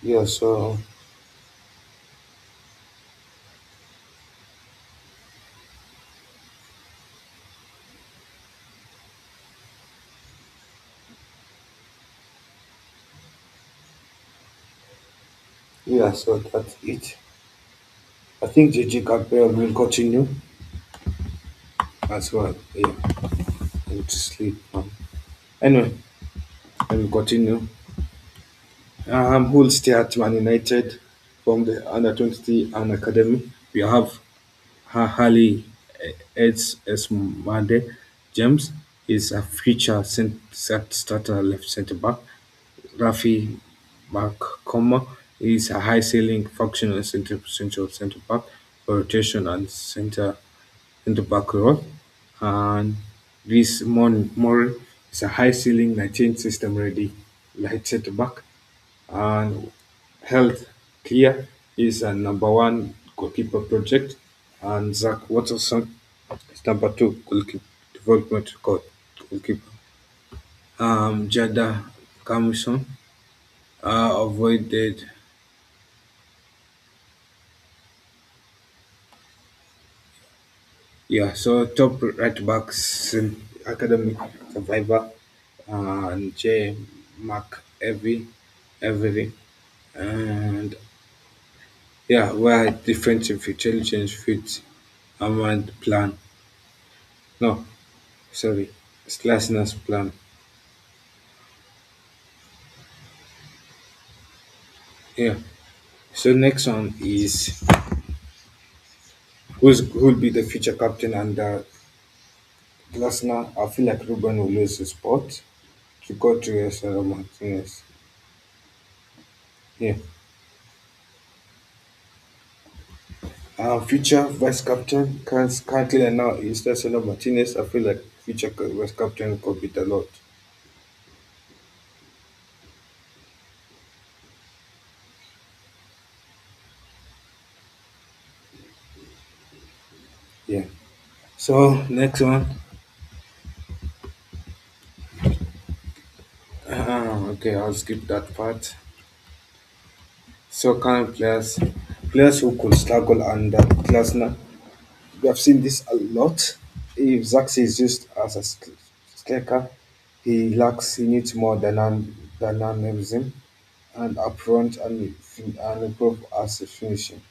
Yeah, so yeah, so that's it. I think JJ Gabriel will continue as well. Yeah, I need to sleep. Anyway, let me continue. Who will stay at Man United from the under 23 and academy? We have Harley Esmade James is a future starter left centre back. Rafi Makoma is a high ceiling functional central centre back for rotation and centre back role. And this Murray is a high ceiling 19 system ready light centre back. And Health Clear is a number one goalkeeper project. And Zach Watterson is number two goalkeeper development goalkeeper. Jada Camison avoided. Yeah, so top right backs in academic survivor and J Mark Every and yeah, where defensive intelligence fits Ahmad plan. No, sorry, it's Glasner's plan. Yeah. So next one is who'll be the future captain under Glasner. I feel like Ruben will lose his spot to go to Martinez. Yeah. Future vice captain currently and now is Marcelo Martinez. I feel like future vice captain could be a lot. Yeah. So next one. Okay, I'll skip that part. So current players who could struggle under Glasner. We have seen this a lot. If Zaxi is used as a striker, he needs more dynamism and upfront and improve as a finishing.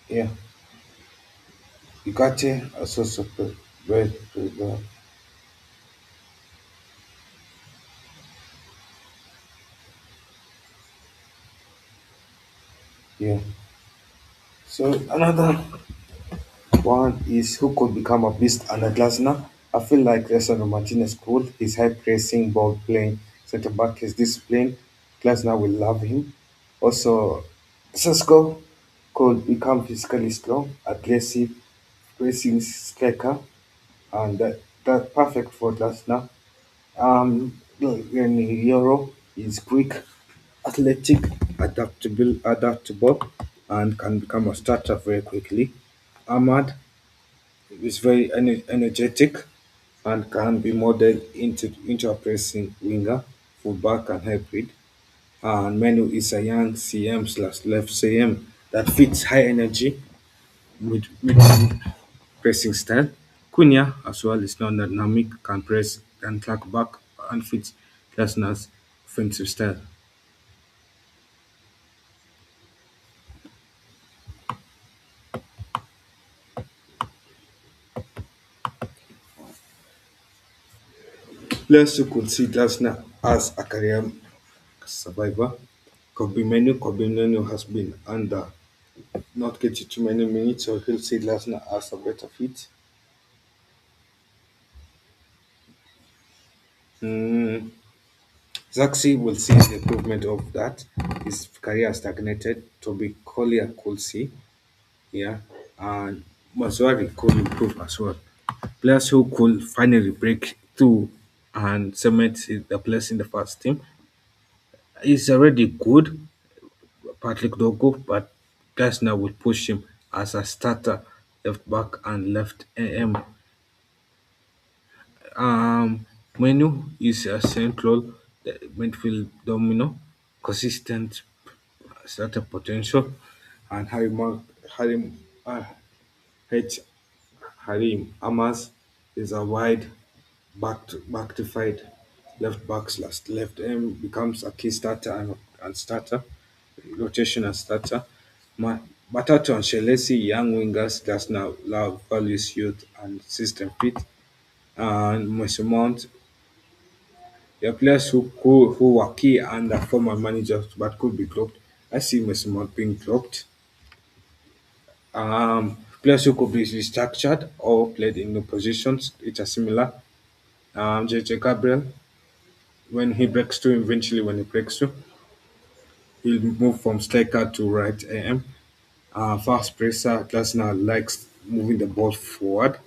Yeah, Ugarte also super very well. Yeah. So another one is who could become a beast under Glasner. I feel like Alessandro Martinez could. His high pressing, ball playing, centre back, his discipline. Glasner will love him. Also, Sesko could become physically strong, aggressive, pressing striker, and that perfect for Glasner. In Euro is quick, athletic, adaptable, and can become a starter very quickly. Ahmad is very energetic and can be modeled into a pressing winger, fullback, and hybrid. And Menu is a young CM slash left CM that fits high energy with pressing style. Cunha as well is non dynamic, can press and track back and fits Glasner's offensive style. Players who could see Glasner as a career survivor. Kobe Menu has been under not getting too many minutes, so he'll see Glasner as a better fit. Mm, Zaxi will see the improvement of that. His career stagnated. Toby Collier could see, yeah, and Maswari could improve as well. Players who could finally break through and cement the place in the first team. He's already good, Patrick Dogo, but Glasner will push him as a starter, left back and left AM. Menu is a central the midfield domino, consistent starter potential, and Harim, uh, H. Harim Amas is a wide back to left back slash left M becomes a key starter and starter, rotation and starter. Ma- Batato and Shelesi, young wingers, that's now love values youth and system fit. And Mason Mount, there are players who were key and are former managers but could be dropped. I see Mason Mount being dropped. Players who could be restructured or played in new positions, which are similar. JJ Gabriel, when he breaks through, eventually when he breaks through, he'll move from striker to right AM. Fast presser, Glasner likes moving the ball forward.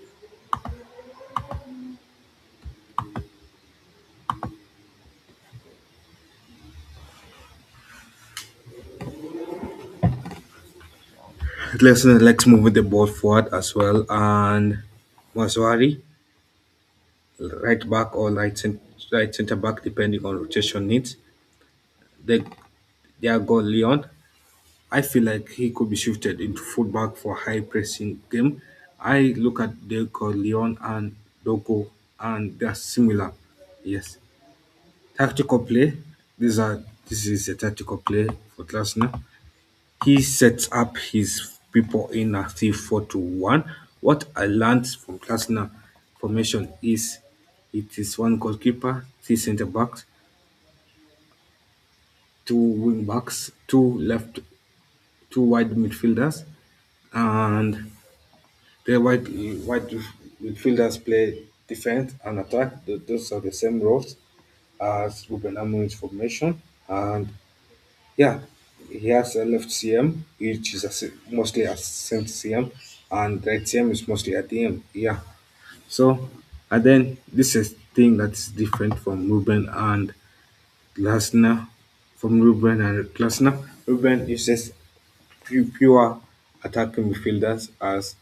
Glasner likes moving the ball forward as well. And Maswari, right back or right centre back, depending on rotation needs. The Diago Leon, I feel like he could be shifted into fullback for high pressing game. I look at Diego Leon and Dogo, and they're similar. Yes. Tactical play. This is a tactical play for Glasner. He sets up his people in a 3-4-2-1. What I learned from Glasner formation is it is one goalkeeper, three centre backs, two wing backs, two wide midfielders, and the wide midfielders play defense and attack. Those are the same roles as Ruben Amorim's formation. And yeah, he has a left CM, which is mostly a center CM, and right CM is mostly a DM. Yeah. So, and then this is thing that's different from Ruben and Glasner. From Ruben and Glasner, Ruben uses pure attacking midfielders as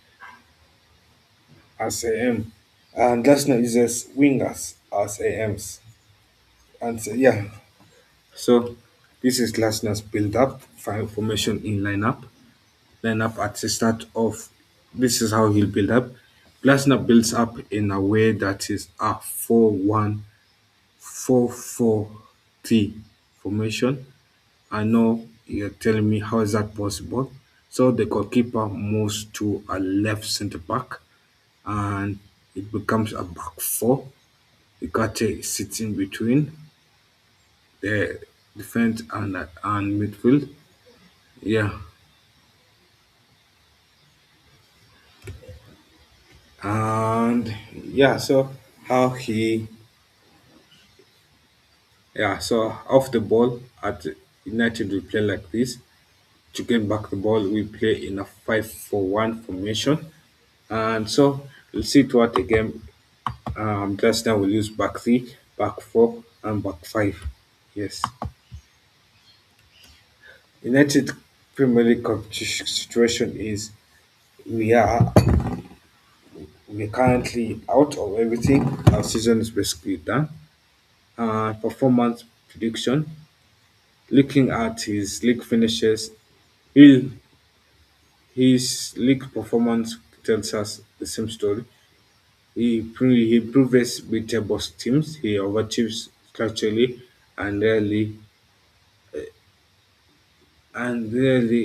AM, and Glasner uses wingers as AMs. And so, yeah, so this is Glasner's build-up formation in lineup at the start of. This is how he'll build up. Glasner builds up in a way that is a 4-1-4-4-3 formation. I know you're telling me how is that possible. So the goalkeeper moves to a left centre back and it becomes a back four. Ikate sits in between the defense and midfield. Yeah. And yeah, so how he yeah, so off the ball at United we play like this. To get back the ball, we play in a 5-4-1 formation. And so we'll see throughout the game. Just now we'll use back three, back four, and back five. Yes. United Premier League situation is we are we're currently out of everything. Our season is basically done. Performance prediction. Looking at his league finishes, he, his league performance tells us the same story. He proves beatable teams. He overachieves structurally and rarely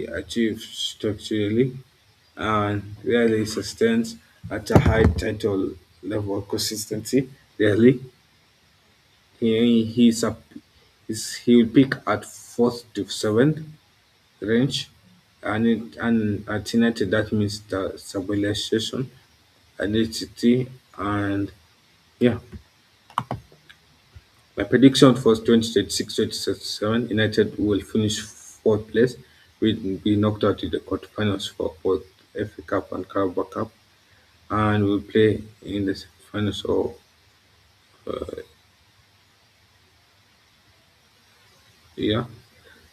achieves structurally and rarely sustains at a high title level consistency. Rarely. He's a he will pick at fourth to seventh range, and at United that means the stabilization, identity, and yeah. My prediction for 2036-2037, United will finish fourth place. We'll be knocked out in the quarterfinals for both FA Cup and Carabao Cup, and we'll play in the finals of yeah.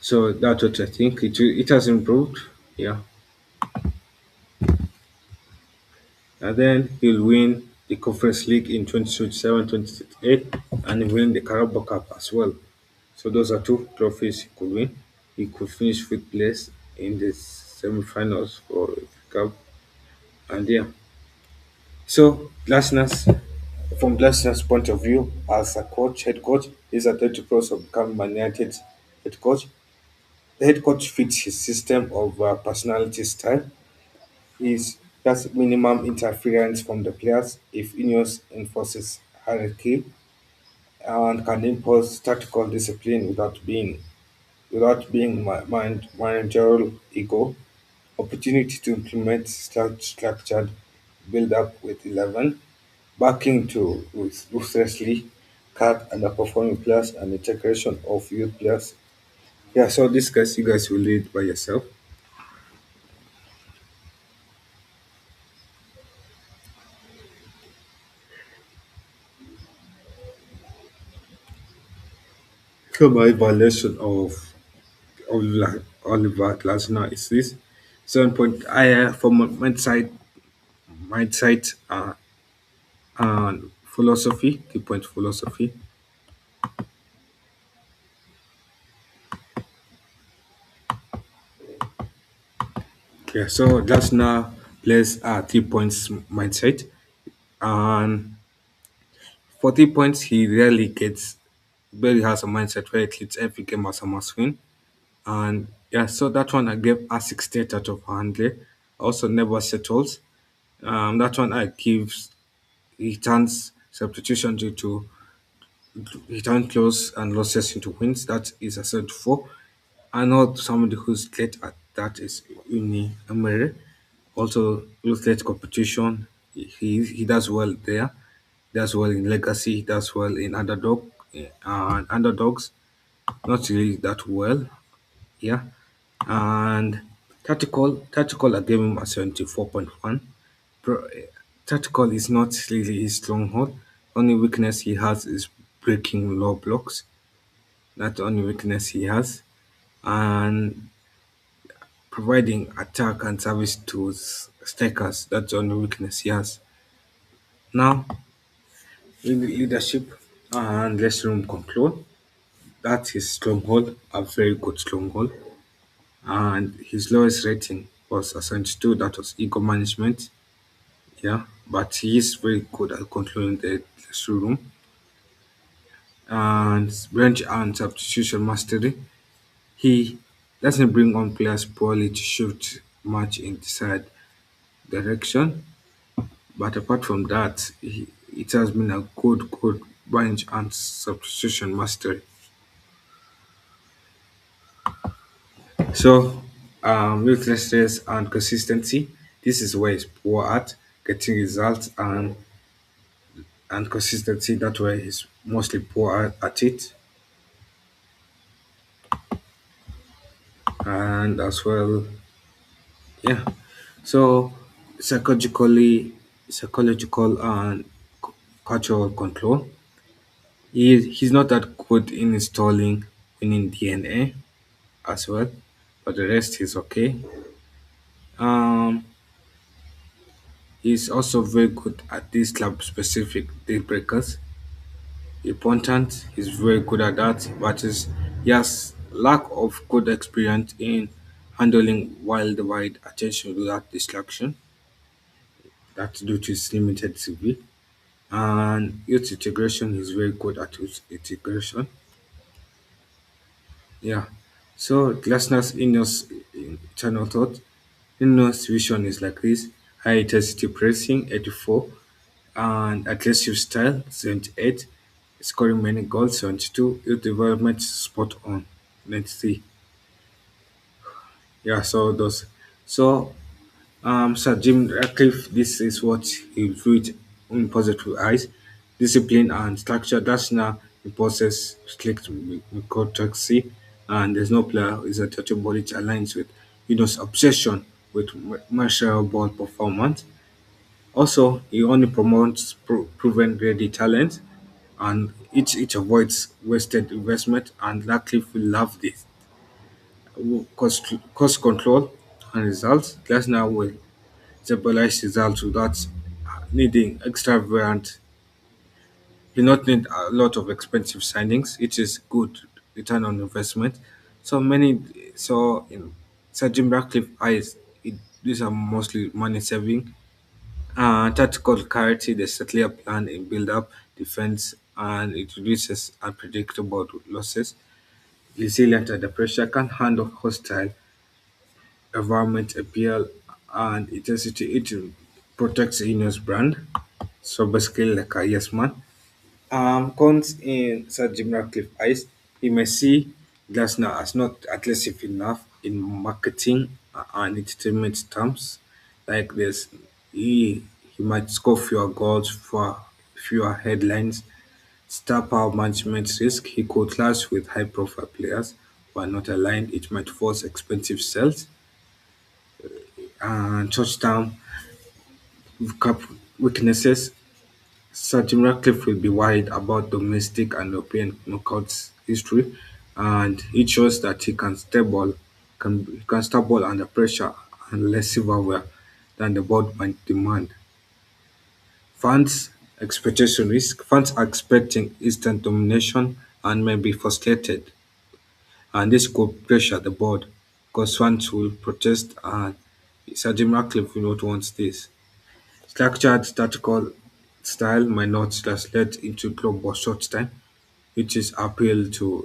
So that's what I think. It has improved, yeah. And then he'll win the Conference League in 2027, 2028, and winning the Carabao Cup as well. So those are two trophies he could win. He could finish fifth place in the semi-finals for the Cup, and yeah. So Glasner's from Glasner's point of view as a coach, head coach, he's at the process of becoming Man United's head coach. The head coach fits his system of personality style. Is that's minimum interference from the players if INEOS enforces hierarchy and can impose tactical discipline without being managerial ego. Opportunity to implement structured build up with 11, backing to ruthlessly cut underperforming players and integration of youth players. Yeah, so this guys, you guys will lead by yourself. So my evaluation of Oliver Glasner is this 7 point. I from my side and philosophy, 3 point philosophy. Yeah, so Glasner plays 3 points mindset, and for 3 points he rarely gets. Barely has a mindset where it leads every game as a must win. And yeah, so that one I gave a 68 out of 100. Also never settles. That one I gives he turns substitution due to he turns close and losses into wins. That is a 74. I know somebody who's great at that is Uni Emery. Also looks at competition. He does well there. Does well in legacy. Does well in and underdogs. Not really that well. Yeah. And tactical I gave him a 74.1. Pro- Tactical is not really his stronghold. Only weakness he has is breaking low blocks. That's the only weakness he has. And providing attack and service to strikers. That's the only weakness he has. Now, leadership and dressing room control. That's his stronghold, a very good stronghold. And his lowest rating was a 72. That was ego management. Yeah, but he is very good at controlling the dressing room. And bench and substitution mastery. He doesn't bring on players poorly to shoot much in desired direction. But apart from that, it has been a good bench and substitution mastery. So, ruthlessness and consistency. This is where he's poor at getting results and consistency. That's where he's mostly poor at it. And as well, yeah. So, psychological and cultural control. He's not that good in installing winning DNA as well, but the rest is okay. Um, he's also very good at these club specific deal breakers. Important, he's very good at that, but he has lack of good experience in handling wide attention without distraction. That's due to his limited CV. And youth integration, he's very good at youth integration. Yeah. So Glasner's INEOS internal thought. INEOS vision is like this: high intensity pressing 84 and aggressive style 78, scoring many goals 72, youth development spot on 93. Yeah, so those. So Sir Jim Ratcliffe, this is what he viewed in positive eyes. Discipline and structure. That's now imposes strict orthodoxy, and there's no player who is a touchable which aligns with obsession with martial ball performance. Also, he only promotes proven ready talent, and each avoids wasted investment. And Ratcliffe will love this cost control and results. Glasner will stabilize results without needing extravagant, you not need a lot of expensive signings. It is good return on investment. So many, so in Sir Jim Ratcliffe eyes, these are mostly money saving. Tactical clarity, there's a clear plan in build up, defense, and it reduces unpredictable losses. Resilient under pressure, can handle hostile environment appeal and intensity. It protects the Ineos brand. So basically, like a yes man. Cons in Sir Jim Ratcliffe eyes, he may see Glasner as not aggressive enough in marketing and entertainment terms. Like this, he might score fewer goals for fewer headlines. Star power management risk, he could clash with high profile players who are not aligned. It might force expensive sales and touchdown cap weaknesses. Sergeant Ratcliffe will be worried about domestic and European knockouts history, and it shows that he can stumble under pressure and less silverware than the board might demand. Fans expectation risk. Fans are expecting instant domination and may be frustrated, and this could pressure the board because fans will protest and Sergeant Ratcliffe will not want this. Structured tactical style might not translate into global short time, which is appeal for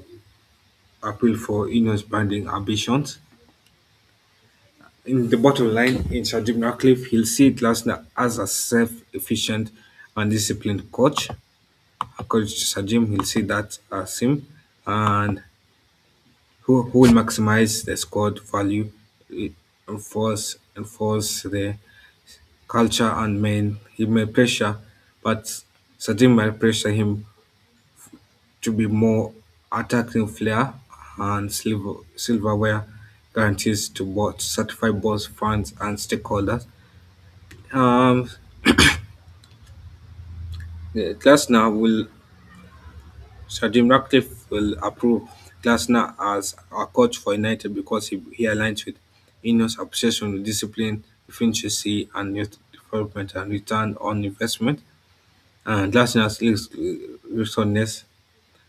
Ineos branding ambitions. In the bottom line, in Sir Jim Ratcliffe, he'll see Glasner as a self-efficient and disciplined coach. According to Sir Jim, he'll see that as him, and who will maximize the squad value, enforce the culture, and he may pressure, but Sir Jim might pressure him to be more attacking flair and silverware guarantees to both certified boss fans and stakeholders. Um, Glasner will Sir Jim Ratcliffe will approve Glasner as a coach for United because he aligns with Ineos' obsession with discipline, efficiency, and youth development and return on investment. And Glasner's resourcefulness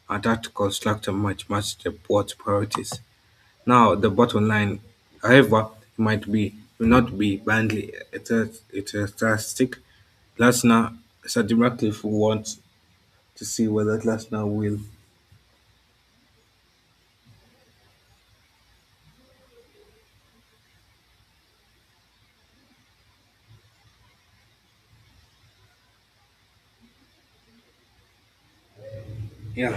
and tactical structure match the board's priorities. Now, the bottom line, however, will not be blindly enthusiastic. Glasner, Sir Jim Ratcliffe wants to see whether Glasner will. Yeah,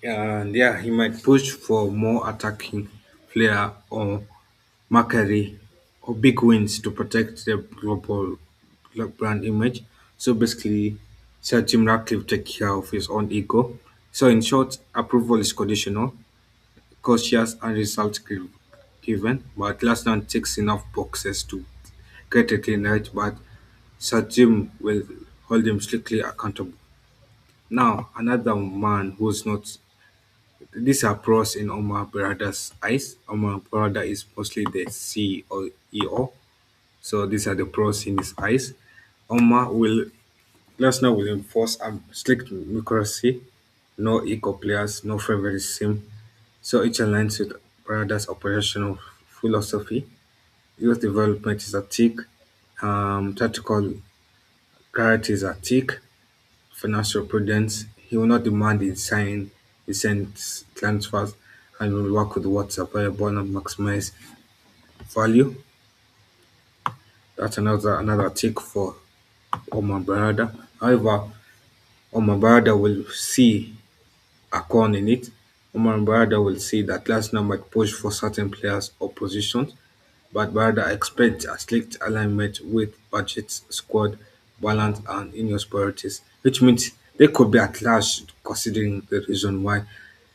and yeah, he might push for more attacking flair or Macquarie or big wins to protect their global brand image. So basically, Sir Jim Ratcliffe take care of his own ego. So in short, approval is conditional, cautious and given, but Glasner ticks enough boxes to get a clean right, but Sir Jim will hold him strictly accountable. Now, another man who's not. These are pros in Omar Barada's eyes. Omar Barada is mostly the CEO, so these are the pros in his eyes. Omar will Glasner will enforce a strict democracy, no eco players, no favoritism. So it aligns with Barada's operational philosophy. Youth development is a tick, tactical clarity is a tick, financial prudence. He will not demand insane transfers and will work with what's available and maximize value. That's another tick for Omar Barada. However, Omar Barada will see a con in it. Omar Barada will see that Glasner might push for certain players or positions, but Barada expects a strict alignment with budgets, squad balance, and Ineos priorities, which means there could be a clash considering the reason why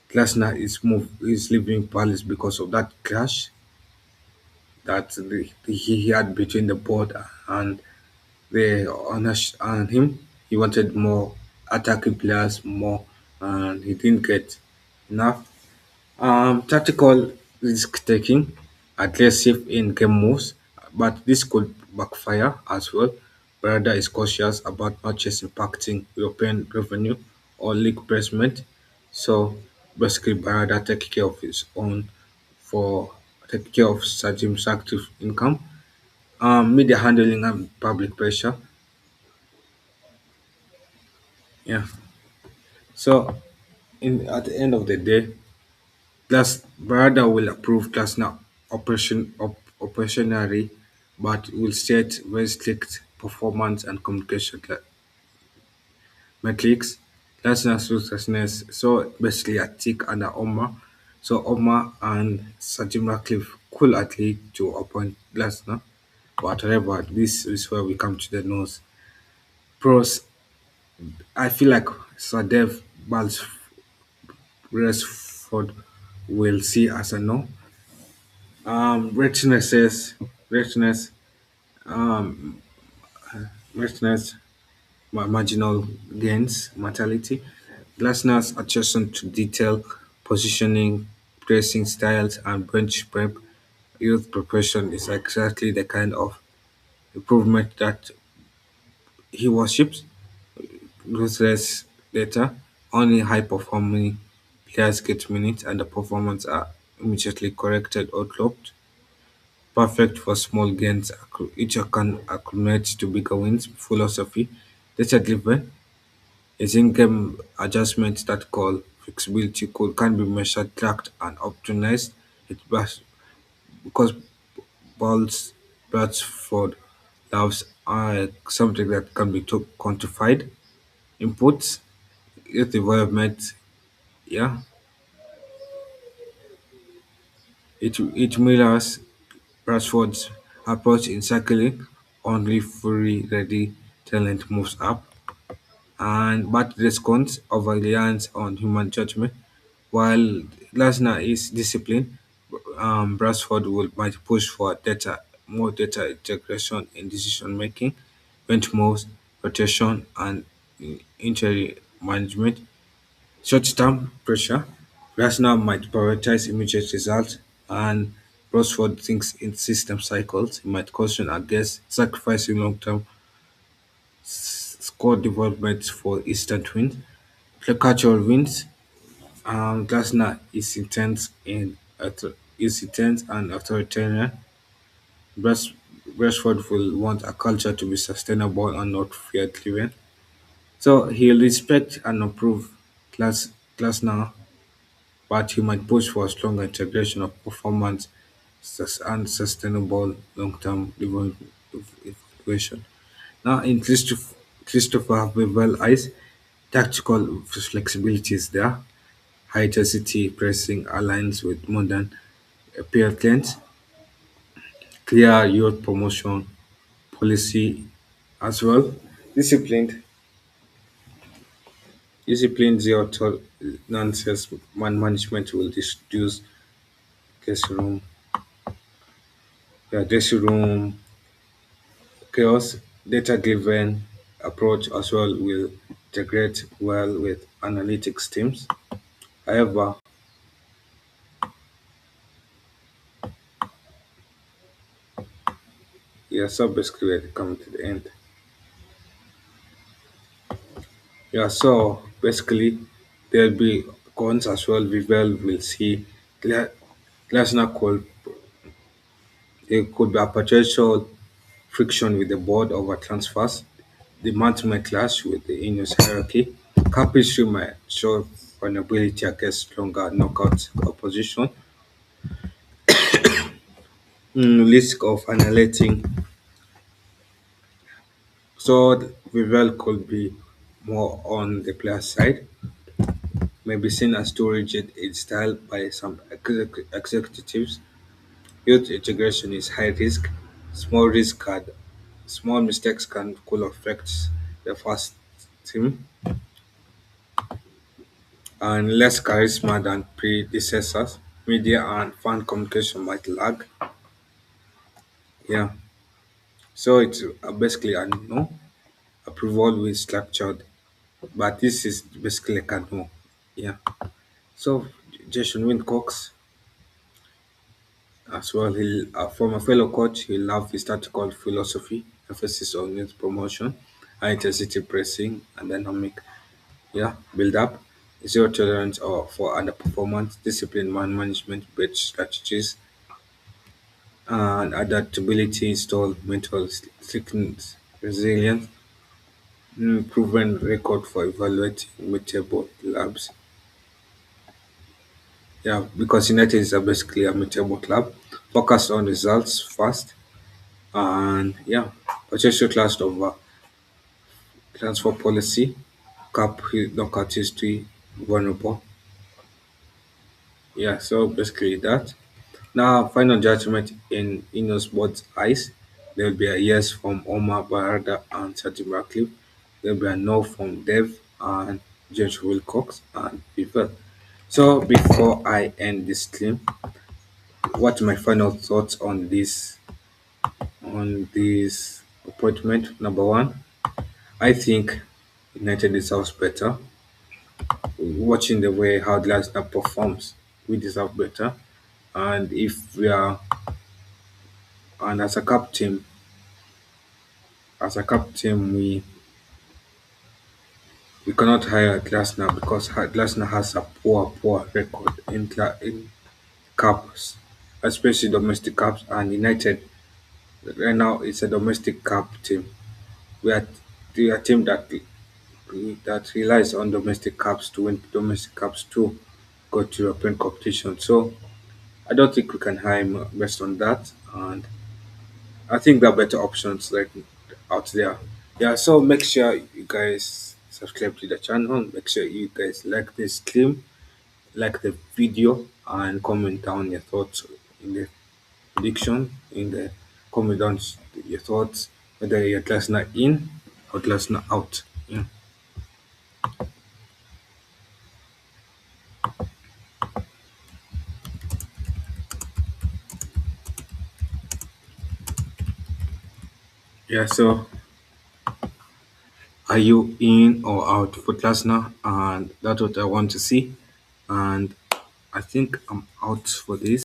Glasner is leaving Palace because of that clash that he had between the board and They honest on him. He wanted more attacking players, more, and he didn't get enough. Tactical risk taking, aggressive in game moves, but this could backfire as well. Barada is cautious about matches impacting European revenue or league placement. So basically, Barada take care of his own for take care of Sajim's active income. Media handling and public pressure. Yeah. So at the end of the day, Barada will approve Glasner operationally, but will set very strict performance and communication metrics. Glasner's ruthlessness, so basically a tick under Omar. So Omar and Jim Ratcliffe could agree to appoint Glasner, but however, this is where we come to the nose. Pros, I feel like Sadev Balsford will see as a no. Richness says richness, richness, marginal gains, mortality. Glasner's attention to detail, positioning, pressing styles, and bench prep, youth preparation is exactly the kind of improvement that he worships. Ruthless data, only high performing players get minutes, and the performance are immediately corrected or dropped. Perfect for small gains, each can accumulate to bigger wins. Philosophy, data-driven, is in-game adjustments that call flexibility code can be measured, tracked, and optimized. Because balls Bradford loves are something that can be quantified. Inputs, youth development, yeah, it mirrors Rashford's approach in cycling. Only fully ready talent moves up, and but responds over reliance on human judgment. While Glasner is disciplined, Brasford might push for more data integration in decision making, bench moves, rotation, and injury management. Short-term pressure, Glasner might prioritize immediate results, and Brasford thinks in system cycles. He might caution against sacrificing long-term score development for instant wins. Cultural wins, Glasner is intense and authoritarian. Brass- Rashford will want a culture to be sustainable and not fear-driven. So he'll respect and approve Glasner, but he might push for a stronger integration of performance and sustainable long-term evaluation. Now, in Christopher Bevel eyes, tactical flexibility is there. High intensity pressing aligns with modern appearance, clear youth promotion policy as well. Disciplined, disciplined zero nonsense management will reduce dressing room, dressing room chaos. Data driven approach as well will integrate well with analytics teams. However, yeah, so basically we're coming to the end. Yeah, so basically there'll be cons as well. Vivel will see Gla- Glasner could there could be a potential friction with the board over transfers. The match might clash with the INEOS hierarchy. Carpentry might show vulnerability against stronger knockout opposition. Risk of annihilating. So Vivel could be more on the player side, may be seen as too rigid in style by some executives. Youth integration is high risk. Small risk can, small mistakes could affect the first team, and less charisma than predecessors. Media and fan communication might lag. Yeah. So it's basically a no approval with structured, but this is basically like a no. Yeah. So Jason Wincox as well, he from a fellow coach, he loved his tactical philosophy, emphasis on net promotion, high intensity pressing, and dynamic build up, zero tolerance for underperformance, disciplined man management, based strategies, and adaptability, install mental sickness, resilience, proven record for evaluating mutable labs. Yeah, because United is basically a mutable club, focused on results fast, and potential class of transfer policy, knockout history, vulnerable. Yeah, so basically that. Now, final judgment in INEOS board's eyes. There will be a yes from Omar Barada and Jim Ratcliffe. There will be a no from Dev and James Wilcox and people. So before I end this stream, what my final thoughts on this appointment? Number one, I think United deserves better. Watching the way how Glasner performs, we deserve better. And if we are and as a captain, we cannot hire Glasner because Glasner has a poor record in cups, especially domestic cups. And United right now it's a domestic cup team. We are a team that relies on domestic cups to win domestic cups to go to European competition. So I don't think we can hire him based on that. And I think there are better options like out there. Yeah, so make sure you guys subscribe to the channel. Make sure you guys like this stream, like the video, and comment down your thoughts in the prediction. In the comment down your thoughts whether you're Glasner in or Glasner out. Yeah, yeah. So are you in or out for Glasner? And that's what I want to see. And I think I'm out for this.